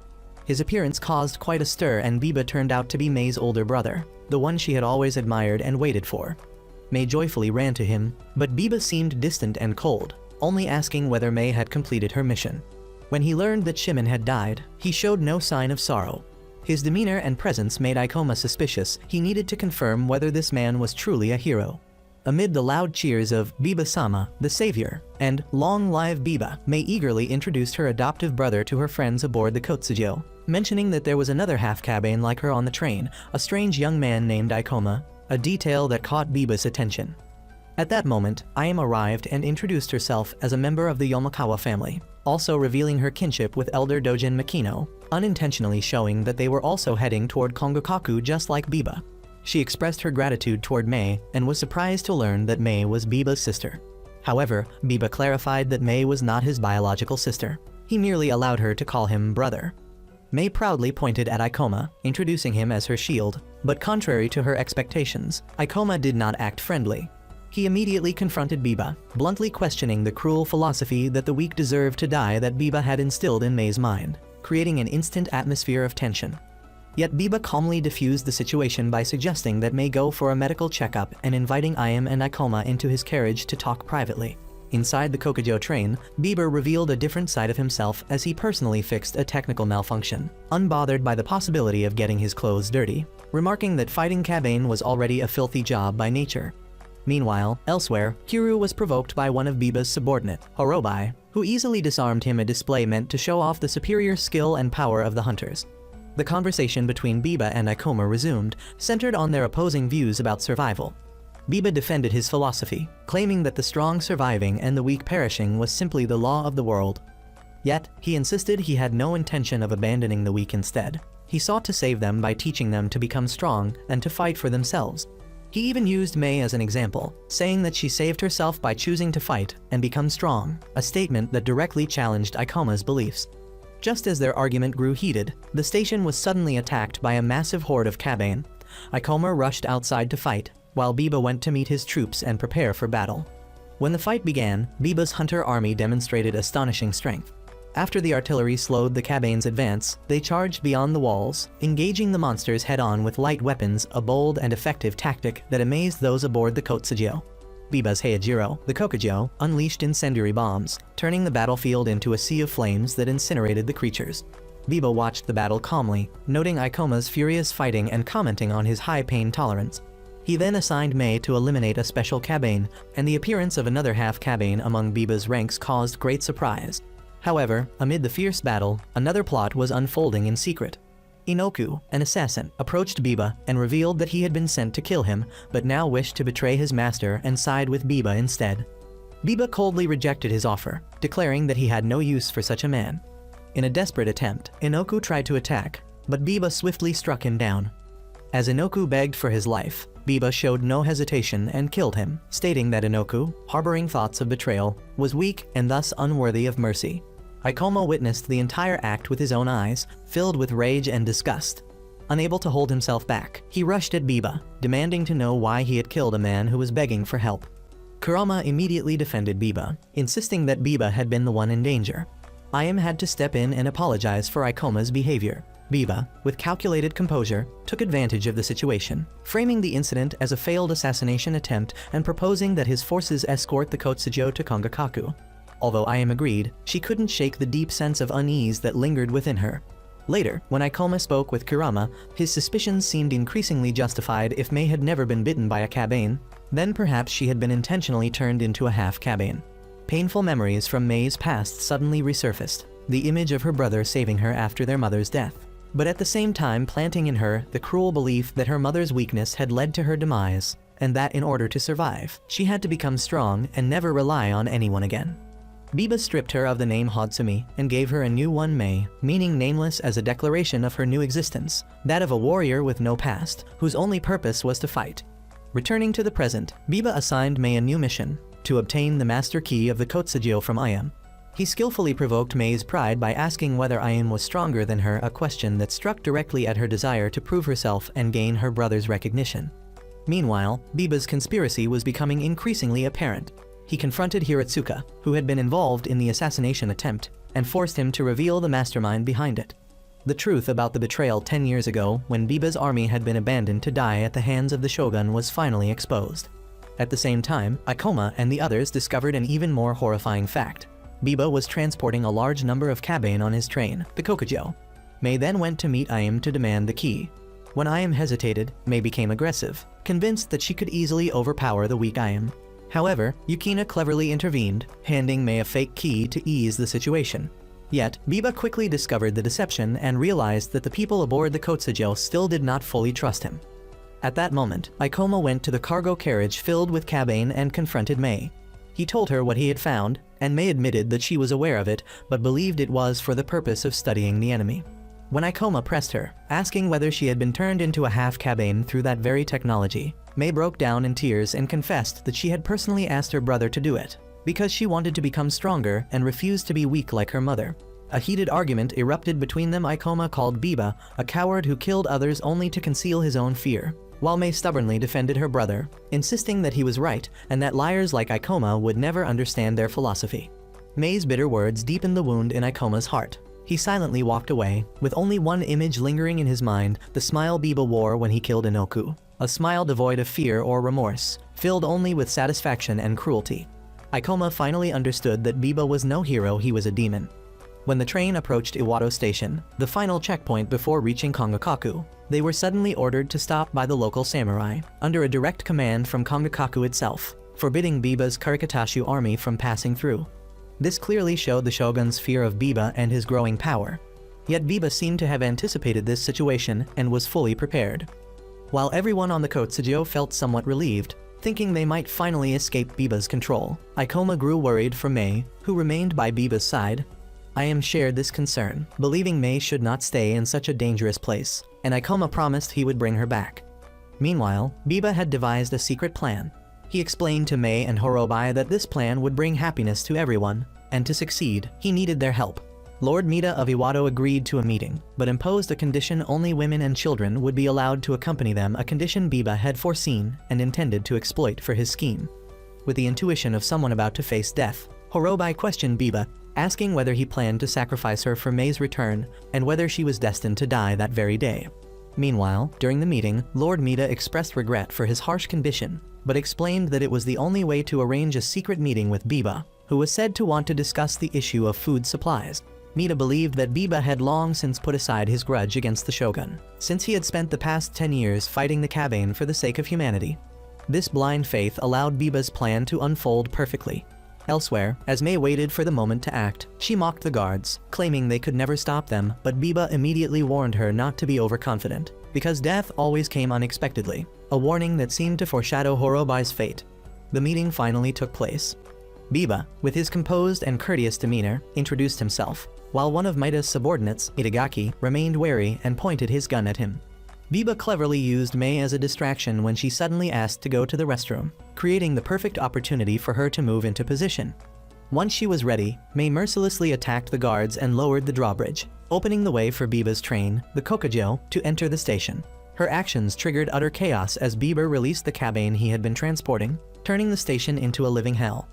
His appearance caused quite a stir, and Biba turned out to be Mei's older brother, the one she had always admired and waited for. Mei joyfully ran to him, but Biba seemed distant and cold, only asking whether Mei had completed her mission. When he learned that Shimon had died, he showed no sign of sorrow. His demeanor and presence made Ikoma suspicious. He needed to confirm whether this man was truly a hero. Amid the loud cheers of Biba-sama, the savior, and long live Biba, Mei eagerly introduced her adoptive brother to her friends aboard the Kotsujo, mentioning that there was another half-Kabane like her on the train, a strange young man named Ikoma, a detail that caught Biba's attention. At that moment, Ayame arrived and introduced herself as a member of the Yomakawa family, also revealing her kinship with Elder Dojin Makino, unintentionally showing that they were also heading toward Kongokaku just like Biba. She expressed her gratitude toward Mei and was surprised to learn that Mei was Biba's sister. However, Biba clarified that Mei was not his biological sister. He merely allowed her to call him brother. Mei proudly pointed at Ikoma, introducing him as her shield, but contrary to her expectations, Ikoma did not act friendly. He immediately confronted Biba, bluntly questioning the cruel philosophy that the weak deserve to die that Biba had instilled in Mei's mind, creating an instant atmosphere of tension. Yet Biba calmly diffused the situation by suggesting that May go for a medical checkup and inviting Ayam and Ikoma into his carriage to talk privately. Inside the Kokujo train, Biba revealed a different side of himself as he personally fixed a technical malfunction, unbothered by the possibility of getting his clothes dirty, remarking that fighting Kabane was already a filthy job by nature. Meanwhile, elsewhere, Kiryu was provoked by one of Biba's subordinate, Horobai, who easily disarmed him, a display meant to show off the superior skill and power of the hunters. The conversation between Biba and Ikoma resumed, centered on their opposing views about survival. Biba defended his philosophy, claiming that the strong surviving and the weak perishing was simply the law of the world. Yet, he insisted he had no intention of abandoning the weak. Instead, he sought to save them by teaching them to become strong and to fight for themselves. He even used May as an example, saying that she saved herself by choosing to fight and become strong, a statement that directly challenged Ikoma's beliefs. Just as their argument grew heated, the station was suddenly attacked by a massive horde of Kabane. Ikoma rushed outside to fight, while Biba went to meet his troops and prepare for battle. When the fight began, Biba's hunter army demonstrated astonishing strength. After the artillery slowed the Kabane's advance, they charged beyond the walls, engaging the monsters head-on with light weapons, a bold and effective tactic that amazed those aboard the Kotsujo. Biba's Heijiro, the Kokujo, unleashed incendiary bombs, turning the battlefield into a sea of flames that incinerated the creatures. Biba watched the battle calmly, noting Ikoma's furious fighting and commenting on his high pain tolerance. He then assigned May to eliminate a special Kabane, and the appearance of another half Kabane among Biba's ranks caused great surprise. However, amid the fierce battle, another plot was unfolding in secret. Inoku, an assassin, approached Biba and revealed that he had been sent to kill him, but now wished to betray his master and side with Biba instead. Biba coldly rejected his offer, declaring that he had no use for such a man. In a desperate attempt, Inoku tried to attack, but Biba swiftly struck him down. As Inoku begged for his life, Biba showed no hesitation and killed him, stating that Inoku, harboring thoughts of betrayal, was weak and thus unworthy of mercy. Ikoma witnessed the entire act with his own eyes, filled with rage and disgust. Unable to hold himself back, he rushed at Biba, demanding to know why he had killed a man who was begging for help. Kurama immediately defended Biba, insisting that Biba had been the one in danger. Ayam had to step in and apologize for Ikoma's behavior. Biba, with calculated composure, took advantage of the situation, framing the incident as a failed assassination attempt and proposing that his forces escort the Kotsujo to Kongakaku. Although Ayam agreed, she couldn't shake the deep sense of unease that lingered within her. Later, when Ikoma spoke with Kurama, his suspicions seemed increasingly justified. If May had never been bitten by a Kabane, then perhaps she had been intentionally turned into a half Kabane. Painful memories from May's past suddenly resurfaced, the image of her brother saving her after their mother's death, but at the same time planting in her the cruel belief that her mother's weakness had led to her demise, and that in order to survive, she had to become strong and never rely on anyone again. Biba stripped her of the name Hatsumi and gave her a new one, May, meaning nameless, as a declaration of her new existence, that of a warrior with no past, whose only purpose was to fight. Returning to the present, Biba assigned May a new mission, to obtain the master key of the Kotsujo from Ayam. He skillfully provoked May's pride by asking whether Ayam was stronger than her, a question that struck directly at her desire to prove herself and gain her brother's recognition. Meanwhile, Biba's conspiracy was becoming increasingly apparent. He confronted Hiratsuka, who had been involved in the assassination attempt, and forced him to reveal the mastermind behind it. The truth about the betrayal 10 years ago, when Biba's army had been abandoned to die at the hands of the shogun, was finally exposed. At the same time, Ikoma and the others discovered an even more horrifying fact. Biba was transporting a large number of Kabane on his train, the Kokujo. May then went to meet Ayam to demand the key. When Ayam hesitated, May became aggressive, convinced that she could easily overpower the weak Ayam. However, Yukina cleverly intervened, handing May a fake key to ease the situation. Yet, Biba quickly discovered the deception and realized that the people aboard the Kotsujo still did not fully trust him. At that moment, Ikoma went to the cargo carriage filled with Kabane and confronted May. He told her what he had found, and May admitted that she was aware of it, but believed it was for the purpose of studying the enemy. When Ikoma pressed her, asking whether she had been turned into a half Kabane through that very technology, May broke down in tears and confessed that she had personally asked her brother to do it, because she wanted to become stronger and refused to be weak like her mother. A heated argument erupted between them. Ikoma called Biba a coward who killed others only to conceal his own fear, while May stubbornly defended her brother, insisting that he was right and that liars like Ikoma would never understand their philosophy. May's bitter words deepened the wound in Ikoma's heart. He silently walked away, with only one image lingering in his mind, the smile Biba wore when he killed Inoku. A smile devoid of fear or remorse, filled only with satisfaction and cruelty. Ikoma finally understood that Biba was no hero, he was a demon. When the train approached Iwado Station, the final checkpoint before reaching Kongakaku, they were suddenly ordered to stop by the local samurai, under a direct command from Kongakaku itself, forbidding Biba's Karikatashu army from passing through. This clearly showed the shogun's fear of Biba and his growing power. Yet Biba seemed to have anticipated this situation and was fully prepared. While everyone on the Kotsujo felt somewhat relieved, thinking they might finally escape Biba's control, Ikoma grew worried for Mei, who remained by Biba's side. Ayame shared this concern, believing Mei should not stay in such a dangerous place, and Ikoma promised he would bring her back. Meanwhile, Biba had devised a secret plan. He explained to Mei and Horobai that this plan would bring happiness to everyone, and to succeed, he needed their help. Lord Mida of Iwado agreed to a meeting, but imposed a condition: only women and children would be allowed to accompany them, a condition Biba had foreseen and intended to exploit for his scheme. With the intuition of someone about to face death, Horobai questioned Biba, asking whether he planned to sacrifice her for Mei's return, and whether she was destined to die that very day. Meanwhile, during the meeting, Lord Mida expressed regret for his harsh condition, but explained that it was the only way to arrange a secret meeting with Biba, who was said to want to discuss the issue of food supplies. Mida believed that Biba had long since put aside his grudge against the shogun, since he had spent the past 10 years fighting the Kabane for the sake of humanity. This blind faith allowed Biba's plan to unfold perfectly. Elsewhere, as Mei waited for the moment to act, she mocked the guards, claiming they could never stop them, but Biba immediately warned her not to be overconfident, because death always came unexpectedly, a warning that seemed to foreshadow Horobai's fate. The meeting finally took place. Biba, with his composed and courteous demeanor, introduced himself, while one of Maida's subordinates, Itagaki, remained wary and pointed his gun at him. Biba cleverly used Mei as a distraction when she suddenly asked to go to the restroom, creating the perfect opportunity for her to move into position. Once she was ready, Mei mercilessly attacked the guards and lowered the drawbridge, opening the way for Biba's train, the Kokujo, to enter the station. Her actions triggered utter chaos as Biba released the Kabane he had been transporting, turning the station into a living hell.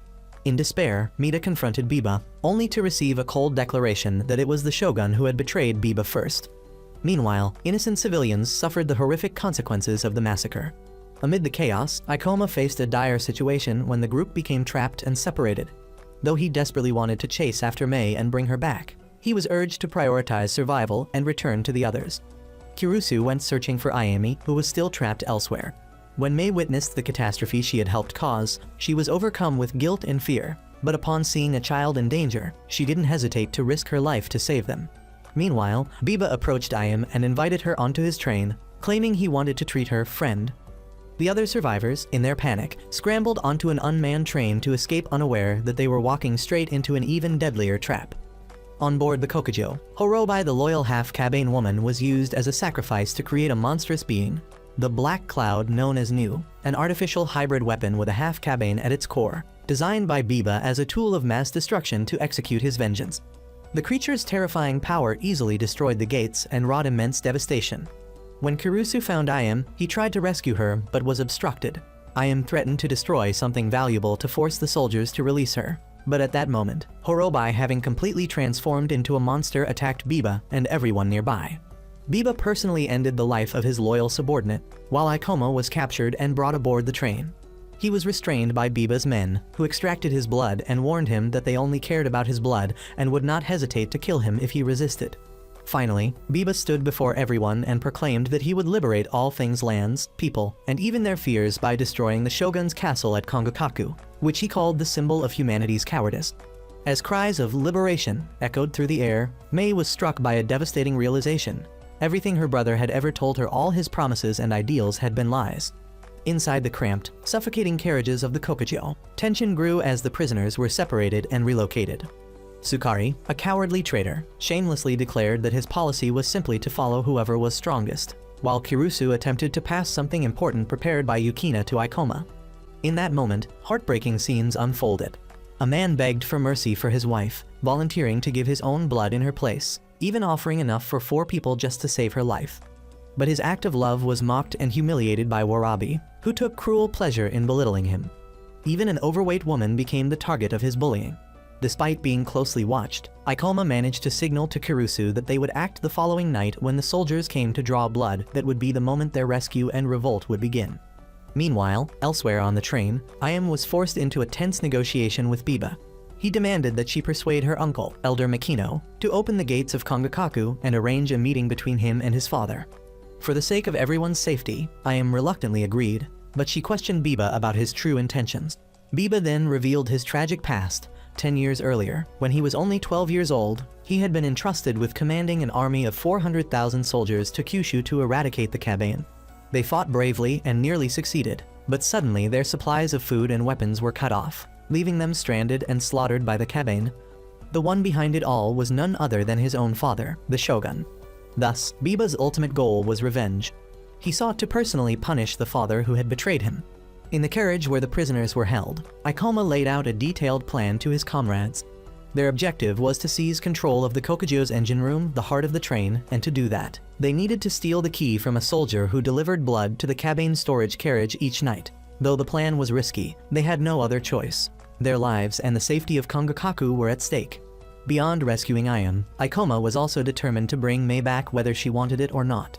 In despair, Mida confronted Biba, only to receive a cold declaration that it was the shogun who had betrayed Biba first. Meanwhile, innocent civilians suffered the horrific consequences of the massacre. Amid the chaos, Ikoma faced a dire situation when the group became trapped and separated. Though he desperately wanted to chase after Mei and bring her back, he was urged to prioritize survival and return to the others. Kirusu went searching for Ayame, who was still trapped elsewhere. When Mei witnessed the catastrophe she had helped cause, she was overcome with guilt and fear, but upon seeing a child in danger, she didn't hesitate to risk her life to save them. Meanwhile, Biba approached Ayame and invited her onto his train, claiming he wanted to treat her friend. The other survivors, in their panic, scrambled onto an unmanned train to escape, unaware that they were walking straight into an even deadlier trap. On board the Kokujo, Horobai, the loyal half-Kabane woman, was used as a sacrifice to create a monstrous being, the Black Cloud, known as Nu, an artificial hybrid weapon with a half-Kabane at its core, designed by Biba as a tool of mass destruction to execute his vengeance. The creature's terrifying power easily destroyed the gates and wrought immense devastation. When Kirusu found Ayame, he tried to rescue her but was obstructed. Ayame threatened to destroy something valuable to force the soldiers to release her. But at that moment, Horobai, having completely transformed into a monster, attacked Biba and everyone nearby. Biba personally ended the life of his loyal subordinate, while Ikoma was captured and brought aboard the train. He was restrained by Biba's men, who extracted his blood and warned him that they only cared about his blood and would not hesitate to kill him if he resisted. Finally, Biba stood before everyone and proclaimed that he would liberate all things, lands, people, and even their fears by destroying the shogun's castle at Kongakaku, which he called the symbol of humanity's cowardice. As cries of liberation echoed through the air, Mei was struck by a devastating realization. Everything her brother had ever told her, all his promises and ideals, had been lies. Inside the cramped, suffocating carriages of the Kokujo, tension grew as the prisoners were separated and relocated. Sukari, a cowardly traitor, shamelessly declared that his policy was simply to follow whoever was strongest, while Kirusu attempted to pass something important prepared by Yukina to Ikoma. In that moment, heartbreaking scenes unfolded. A man begged for mercy for his wife, volunteering to give his own blood in her place, even offering enough for 4 people just to save her life. But his act of love was mocked and humiliated by Warabi, who took cruel pleasure in belittling him. Even an overweight woman became the target of his bullying. Despite being closely watched, Ikoma managed to signal to Kurusu that they would act the following night when the soldiers came to draw blood. That would be the moment their rescue and revolt would begin. Meanwhile, elsewhere on the train, Ayam was forced into a tense negotiation with Biba. He demanded that she persuade her uncle, Elder Makino, to open the gates of Kongakaku and arrange a meeting between him and his father. For the sake of everyone's safety, Ayam reluctantly agreed, but she questioned Biba about his true intentions. Biba then revealed his tragic past. 10 years earlier, when he was only 12 years old, he had been entrusted with commanding an army of 400,000 soldiers to Kyushu to eradicate the Kabane. They fought bravely and nearly succeeded, but suddenly their supplies of food and weapons were cut off, leaving them stranded and slaughtered by the Kabane. The one behind it all was none other than his own father, the shogun. Thus, Biba's ultimate goal was revenge. He sought to personally punish the father who had betrayed him. In the carriage where the prisoners were held, Ikoma laid out a detailed plan to his comrades. Their objective was to seize control of the Kokujo's engine room, the heart of the train, and to do that, they needed to steal the key from a soldier who delivered blood to the Kabane storage carriage each night. Though the plan was risky, they had no other choice. Their lives and the safety of Kongakaku were at stake. Beyond rescuing Ayam, Ikoma was also determined to bring Mei back whether she wanted it or not.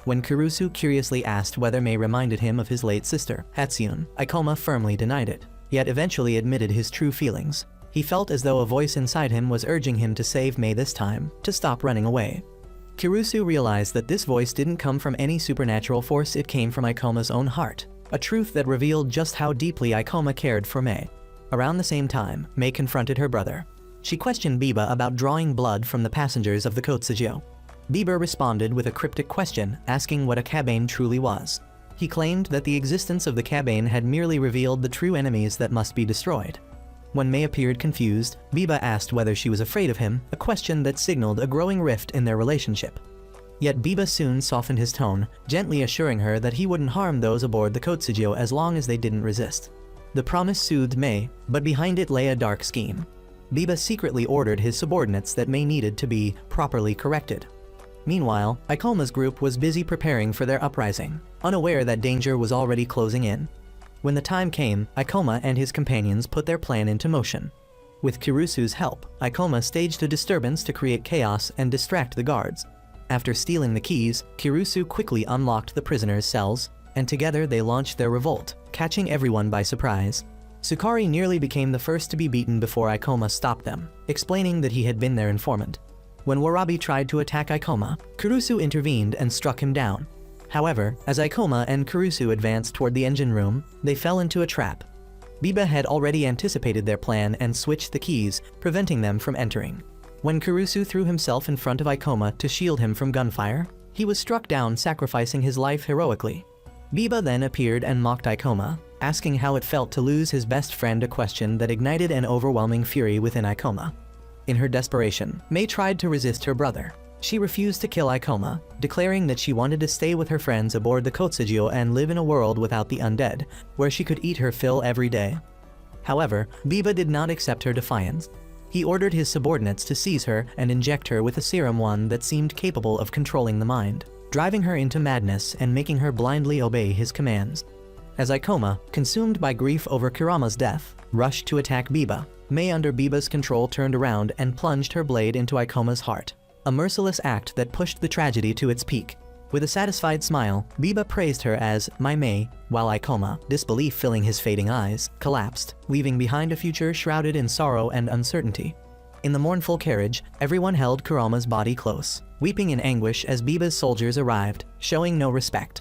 When Kurusu curiously asked whether Mei reminded him of his late sister, Hatsune, Ikoma firmly denied it, yet eventually admitted his true feelings. He felt as though a voice inside him was urging him to save Mei this time, to stop running away. Kurusu realized that this voice didn't come from any supernatural force, it came from Ikoma's own heart, a truth that revealed just how deeply Ikoma cared for Mei. Around the same time, Mei confronted her brother. She questioned Biba about drawing blood from the passengers of the Kotsujo. Biba responded with a cryptic question, asking what a Kabane truly was. He claimed that the existence of the Kabane had merely revealed the true enemies that must be destroyed. When Mei appeared confused, Biba asked whether she was afraid of him, a question that signaled a growing rift in their relationship. Yet Biba soon softened his tone, gently assuring her that he wouldn't harm those aboard the Kotsujo as long as they didn't resist. The promise soothed Mei, but behind it lay a dark scheme. Biba secretly ordered his subordinates that Mei needed to be properly corrected. Meanwhile, Ikoma's group was busy preparing for their uprising, unaware that danger was already closing in. When the time came, Ikoma and his companions put their plan into motion. With Kurusu's help, Ikoma staged a disturbance to create chaos and distract the guards. After stealing the keys, Kurusu quickly unlocked the prisoners' cells, and together they launched their revolt, catching everyone by surprise. Sukari nearly became the first to be beaten before Ikoma stopped them, explaining that he had been their informant. When Warabi tried to attack Ikoma, Kurusu intervened and struck him down. However, as Ikoma and Kurusu advanced toward the engine room, they fell into a trap. Biba had already anticipated their plan and switched the keys, preventing them from entering. When Kurusu threw himself in front of Ikoma to shield him from gunfire, he was struck down, sacrificing his life heroically. Biba then appeared and mocked Ikoma, asking how it felt to lose his best friend, a question that ignited an overwhelming fury within Ikoma. In her desperation, Mei tried to resist her brother. She refused to kill Ikoma, declaring that she wanted to stay with her friends aboard the Kotsujo and live in a world without the undead, where she could eat her fill every day. However, Biba did not accept her defiance. He ordered his subordinates to seize her and inject her with a serum, one that seemed capable of controlling the mind, driving her into madness and making her blindly obey his commands. As Ikoma, consumed by grief over Kurama's death, rushed to attack Biba, Mei, under Biba's control, turned around and plunged her blade into Ikoma's heart, a merciless act that pushed the tragedy to its peak. With a satisfied smile, Biba praised her as "my Mei," while Ikoma, disbelief filling his fading eyes, collapsed, leaving behind a future shrouded in sorrow and uncertainty. In the mournful carriage, everyone held Kurama's body close, weeping in anguish as Biba's soldiers arrived, showing no respect.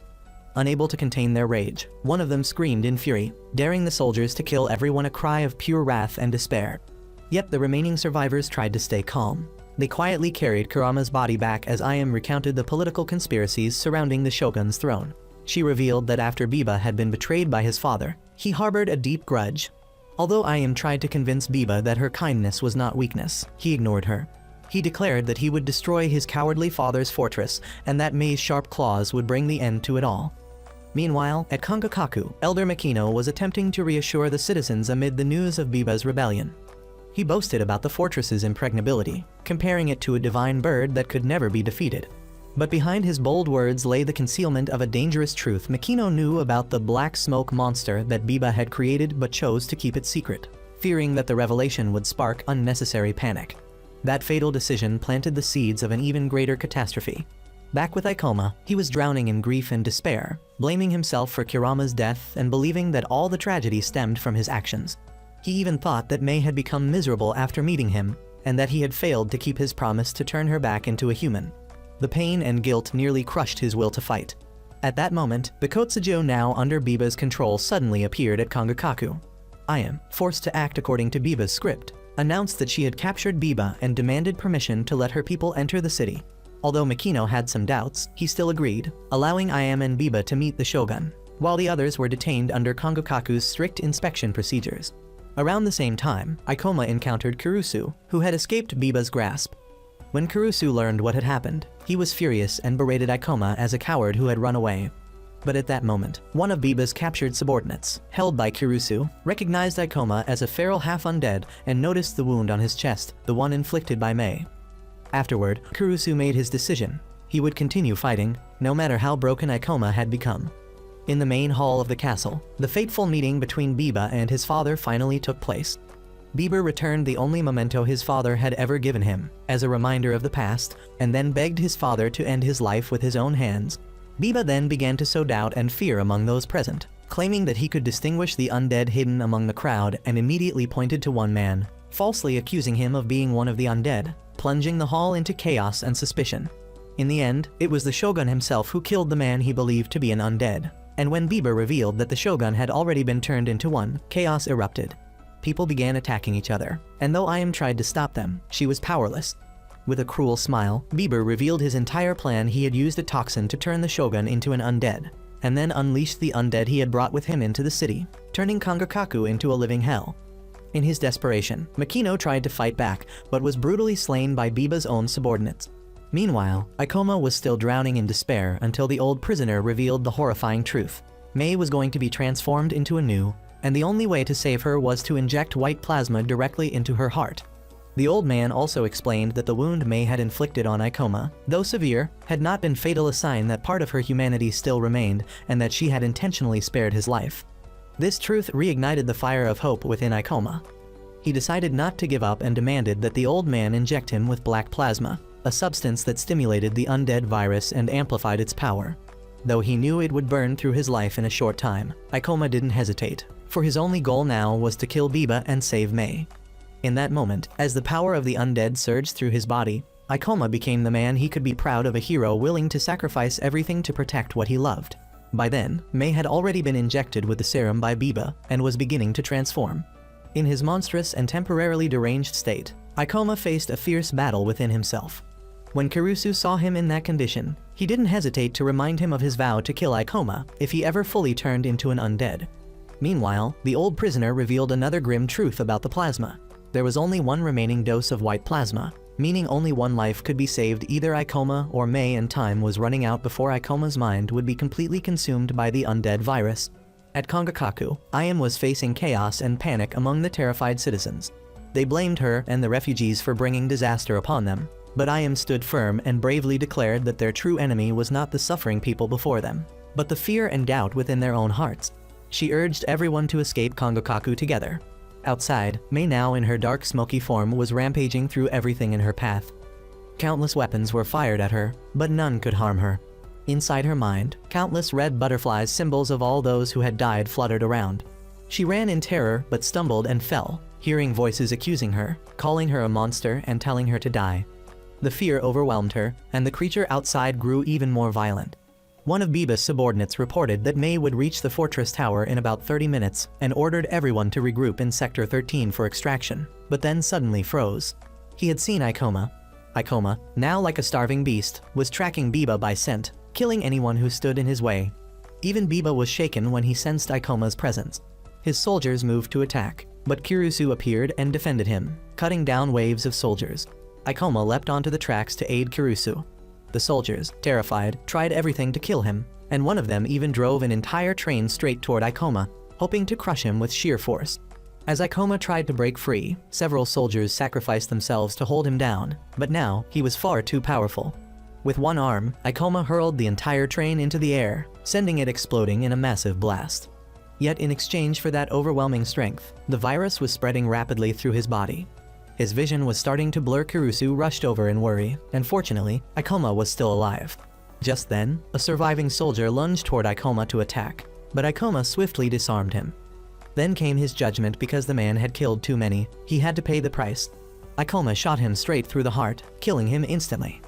Unable to contain their rage, one of them screamed in fury, daring the soldiers to kill everyone, a cry of pure wrath and despair. Yet the remaining survivors tried to stay calm. They quietly carried Kurama's body back as Ayam recounted the political conspiracies surrounding the shogun's throne. She revealed that after Biba had been betrayed by his father, he harbored a deep grudge. Although Ayam tried to convince Biba that her kindness was not weakness, he ignored her. He declared that he would destroy his cowardly father's fortress and that Mei's sharp claws would bring the end to it all. Meanwhile, at Kongakaku, Elder Makino was attempting to reassure the citizens amid the news of Biba's rebellion. He boasted about the fortress's impregnability, comparing it to a divine bird that could never be defeated. But behind his bold words lay the concealment of a dangerous truth. Makino knew about the black smoke monster that Biba had created but chose to keep it secret. fearing that the revelation would spark unnecessary panic. That fatal decision planted the seeds of an even greater catastrophe. Back with Ikoma, he was drowning in grief and despair, blaming himself for Kurama's death and believing that all the tragedy stemmed from his actions. He even thought that Mei had become miserable after meeting him, and that he had failed to keep his promise to turn her back into a human. The pain and guilt nearly crushed his will to fight. At that moment, the Kotsujo now under Biba's control suddenly appeared at Kangakaku. Ayame, forced to act according to Biba's script, announced that she had captured Biba and demanded permission to let her people enter the city. Although Makino had some doubts, he still agreed, allowing Ayame and Biba to meet the shogun, while the others were detained under Kangakaku's strict inspection procedures. Around the same time, Ikoma encountered Kurusu, who had escaped Biba's grasp. When Kurusu learned what had happened, he was furious and berated Ikoma as a coward who had run away. But at that moment, one of Biba's captured subordinates, held by Kurusu, recognized Ikoma as a feral half-undead and noticed the wound on his chest, the one inflicted by Mei. Afterward, Kurusu made his decision. He would continue fighting, no matter how broken Ikoma had become. In the main hall of the castle, the fateful meeting between Biba and his father finally took place. Biba returned the only memento his father had ever given him, as a reminder of the past, and then begged his father to end his life with his own hands. Biba then began to sow doubt and fear among those present, claiming that he could distinguish the undead hidden among the crowd and immediately pointed to one man, falsely accusing him of being one of the undead, plunging the hall into chaos and suspicion. In the end, it was the shogun himself who killed the man he believed to be an undead, and when Biba revealed that the shogun had already been turned into one, chaos erupted. People began attacking each other, and though Ayame tried to stop them, she was powerless. With a cruel smile, Biba revealed his entire plan. He had used a toxin to turn the shogun into an undead, and then unleashed the undead he had brought with him into the city, turning Kangakaku into a living hell. In his desperation, Makino tried to fight back, but was brutally slain by Biba's own subordinates. Meanwhile, Ikoma was still drowning in despair until the old prisoner revealed the horrifying truth. Mei was going to be transformed into a new, and the only way to save her was to inject white plasma directly into her heart. The old man also explained that the wound Mei had inflicted on Ikoma, though severe, had not been fatal, a sign that part of her humanity still remained and that she had intentionally spared his life. This truth reignited the fire of hope within Ikoma. He decided not to give up and demanded that the old man inject him with black plasma, a substance that stimulated the undead virus and amplified its power. Though he knew it would burn through his life in a short time, Ikoma didn't hesitate, for his only goal now was to kill Biba and save Mei. In that moment, as the power of the undead surged through his body, Ikoma became the man he could be proud of, a hero willing to sacrifice everything to protect what he loved. By then, Mei had already been injected with the serum by Biba and was beginning to transform. In his monstrous and temporarily deranged state, Ikoma faced a fierce battle within himself. When Kurusu saw him in that condition, he didn't hesitate to remind him of his vow to kill Ikoma if he ever fully turned into an undead. Meanwhile, the old prisoner revealed another grim truth about the plasma. There was only one remaining dose of white plasma, meaning only one life could be saved, either Ikoma or Mei, and time was running out before Ikoma's mind would be completely consumed by the undead virus. At Kangakaku, Ayame was facing chaos and panic among the terrified citizens. They blamed her and the refugees for bringing disaster upon them, but Ayame stood firm and bravely declared that their true enemy was not the suffering people before them, but the fear and doubt within their own hearts. She urged everyone to escape Kangakaku together. Outside, Mei, now in her dark smoky form, was rampaging through everything in her path. Countless weapons were fired at her, but none could harm her. Inside her mind, countless red butterflies, symbols of all those who had died, fluttered around. She ran in terror but stumbled and fell, hearing voices accusing her, calling her a monster and telling her to die. The fear overwhelmed her, and the creature outside grew even more violent. One of Biba's subordinates reported that Mei would reach the fortress tower in about 30 minutes and ordered everyone to regroup in Sector 13 for extraction, but then suddenly froze. He had seen Ikoma. Ikoma, now like a starving beast, was tracking Biba by scent, killing anyone who stood in his way. Even Biba was shaken when he sensed Ikoma's presence. His soldiers moved to attack, but Kurusu appeared and defended him, cutting down waves of soldiers. Ikoma leapt onto the tracks to aid Kurusu. The soldiers, terrified, tried everything to kill him, and one of them even drove an entire train straight toward Ikoma, hoping to crush him with sheer force. As Ikoma tried to break free, several soldiers sacrificed themselves to hold him down, but now he was far too powerful. With one arm, Ikoma hurled the entire train into the air, sending it exploding in a massive blast. Yet in exchange for that overwhelming strength, the virus was spreading rapidly through his body. His vision was starting to blur. Kurusu rushed over in worry, and fortunately, Ikoma was still alive. Just then, a surviving soldier lunged toward Ikoma to attack, but Ikoma swiftly disarmed him. Then came his judgment. Because the man had killed too many, he had to pay the price. Ikoma shot him straight through the heart, killing him instantly.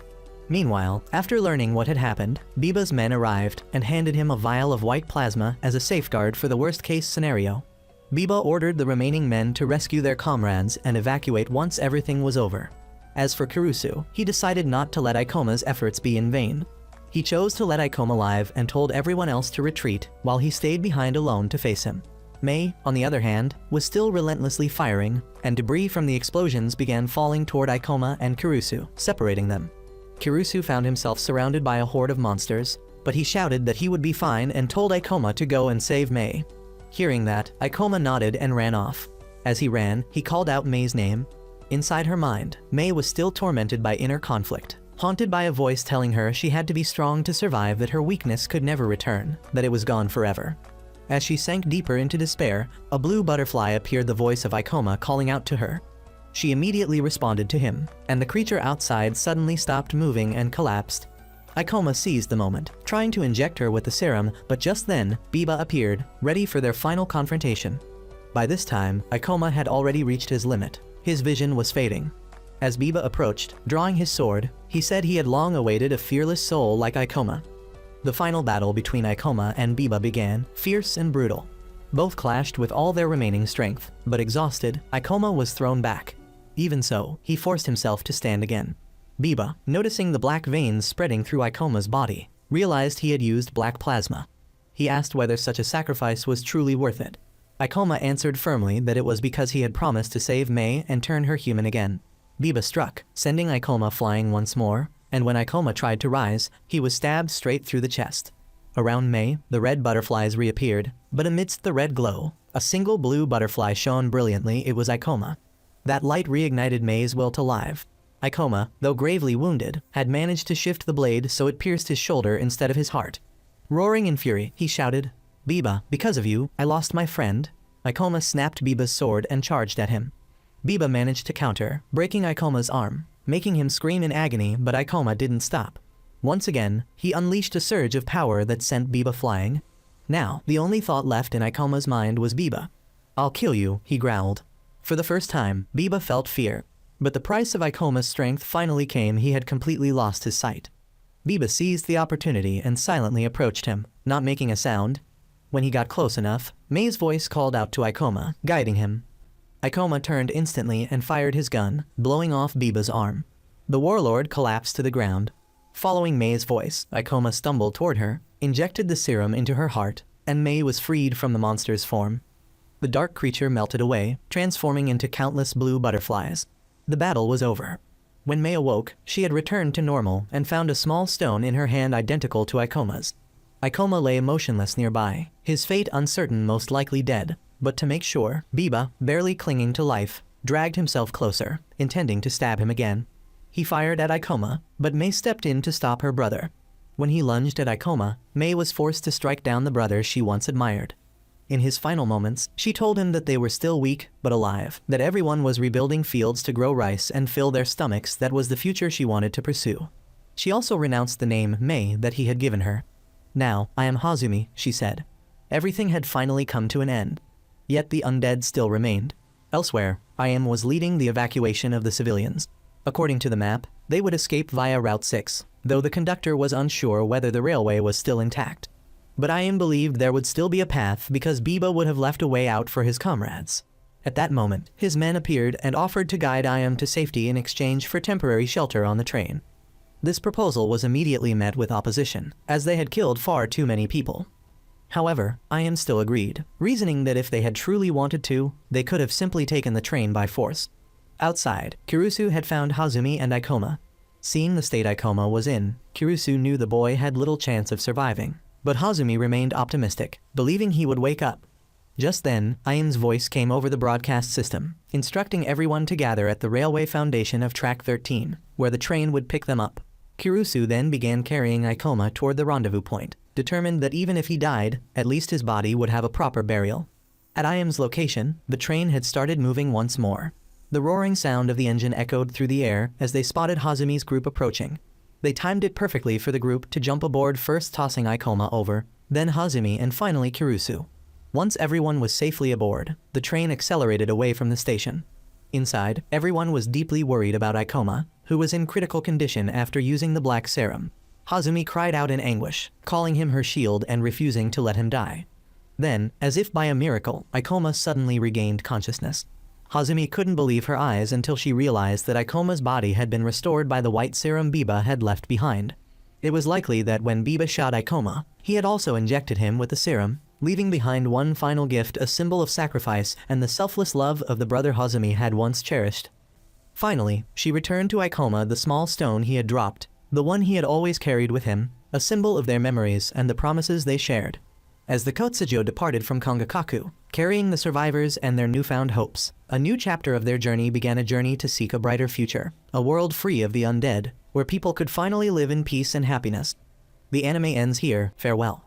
Meanwhile, after learning what had happened, Biba's men arrived and handed him a vial of white plasma as a safeguard for the worst-case scenario. Biba ordered the remaining men to rescue their comrades and evacuate once everything was over. As for Kurusu, he decided not to let Ikoma's efforts be in vain. He chose to let Ikoma live and told everyone else to retreat while he stayed behind alone to face him. Mei, on the other hand, was still relentlessly firing, and debris from the explosions began falling toward Ikoma and Kurusu, separating them. Kurusu found himself surrounded by a horde of monsters, but he shouted that he would be fine and told Ikoma to go and save Mei. Hearing that, Ikoma nodded and ran off. As he ran, he called out Mei's name. Inside her mind, Mei was still tormented by inner conflict, haunted by a voice telling her she had to be strong to survive, that her weakness could never return, that it was gone forever. As she sank deeper into despair, a blue butterfly appeared, the voice of Ikoma calling out to her. She immediately responded to him, and the creature outside suddenly stopped moving and collapsed. Ikoma seized the moment, trying to inject her with the serum, but just then, Biba appeared, ready for their final confrontation. By this time, Ikoma had already reached his limit. His vision was fading. As Biba approached, drawing his sword, he said he had long awaited a fearless soul like Ikoma. The final battle between Ikoma and Biba began, fierce and brutal. Both clashed with all their remaining strength, but exhausted, Ikoma was thrown back. Even so, he forced himself to stand again. Biba, noticing the black veins spreading through Ikoma's body, realized he had used black plasma. He asked whether such a sacrifice was truly worth it. Ikoma answered firmly that it was because he had promised to save Mei and turn her human again. Biba struck, sending Ikoma flying once more, and when Ikoma tried to rise, he was stabbed straight through the chest. Around Mei, the red butterflies reappeared, but amidst the red glow, a single blue butterfly shone brilliantly. It was Ikoma. That light reignited Mei's will to live. Ikoma, though gravely wounded, had managed to shift the blade so it pierced his shoulder instead of his heart. Roaring in fury, he shouted, "Biba, because of you, I lost my friend." Ikoma snapped Biba's sword and charged at him. Biba managed to counter, breaking Ikoma's arm, making him scream in agony, but Ikoma didn't stop. Once again, he unleashed a surge of power that sent Biba flying. Now, the only thought left in Ikoma's mind was Biba. "I'll kill you," he growled. For the first time, Biba felt fear. But the price of Ikoma's strength finally came. He had completely lost his sight. Biba seized the opportunity and silently approached him, not making a sound. When he got close enough, Mei's voice called out to Ikoma, guiding him. Ikoma turned instantly and fired his gun, blowing off Biba's arm. The warlord collapsed to the ground. Following Mei's voice, Ikoma stumbled toward her, injected the serum into her heart, and Mei was freed from the monster's form. The dark creature melted away, transforming into countless blue butterflies. The battle was over. When Mei awoke, she had returned to normal and found a small stone in her hand identical to Ikoma's. Ikoma lay motionless nearby, his fate uncertain, most likely dead. But to make sure, Biba, barely clinging to life, dragged himself closer, intending to stab him again. He fired at Ikoma, but Mei stepped in to stop her brother. When he lunged at Ikoma, Mei was forced to strike down the brother she once admired. In his final moments, she told him that they were still weak but alive, that everyone was rebuilding fields to grow rice and fill their stomachs. That was the future she wanted to pursue. She also renounced the name Mei that he had given her. "Now, I am Hazumi," she said. Everything had finally come to an end. Yet the undead still remained. Elsewhere, IM was leading the evacuation of the civilians. According to the map, they would escape via Route 6, though the conductor was unsure whether the railway was still intact. But IM believed there would still be a path because Biba would have left a way out for his comrades. At that moment, his men appeared and offered to guide IM to safety in exchange for temporary shelter on the train. This proposal was immediately met with opposition, as they had killed far too many people. However, IM still agreed, reasoning that if they had truly wanted to, they could have simply taken the train by force. Outside, Kurusu had found Hazumi and Ikoma. Seeing the state Ikoma was in, Kurusu knew the boy had little chance of surviving. But Hazumi remained optimistic, believing he would wake up. Just then, IM's voice came over the broadcast system, instructing everyone to gather at the railway foundation of Track 13, where the train would pick them up. Kurusu then began carrying Ikoma toward the rendezvous point. determined that even if he died, at least his body would have a proper burial. At Iam's location, the train had started moving once more. The roaring sound of the engine echoed through the air as they spotted Hazumi's group approaching. They timed it perfectly for the group to jump aboard, first tossing Ikoma over, then Hazumi, and finally Kirusu. Once everyone was safely aboard, the train accelerated away from the station. Inside, everyone was deeply worried about Ikoma, who was in critical condition after using the black serum. Hazumi cried out in anguish, calling him her shield and refusing to let him die. Then, as if by a miracle, Ikoma suddenly regained consciousness. Hazumi couldn't believe her eyes until she realized that Ikoma's body had been restored by the white serum Biba had left behind. It was likely that when Biba shot Ikoma, he had also injected him with the serum, leaving behind one final gift, a symbol of sacrifice and the selfless love of the brother Hazumi had once cherished. Finally, she returned to Ikoma the small stone he had dropped, the one he had always carried with him, a symbol of their memories and the promises they shared. As the Kotsujo departed from Kongakaku, carrying the survivors and their newfound hopes, a new chapter of their journey began, a journey to seek a brighter future, a world free of the undead, where people could finally live in peace and happiness. The anime ends here. Farewell.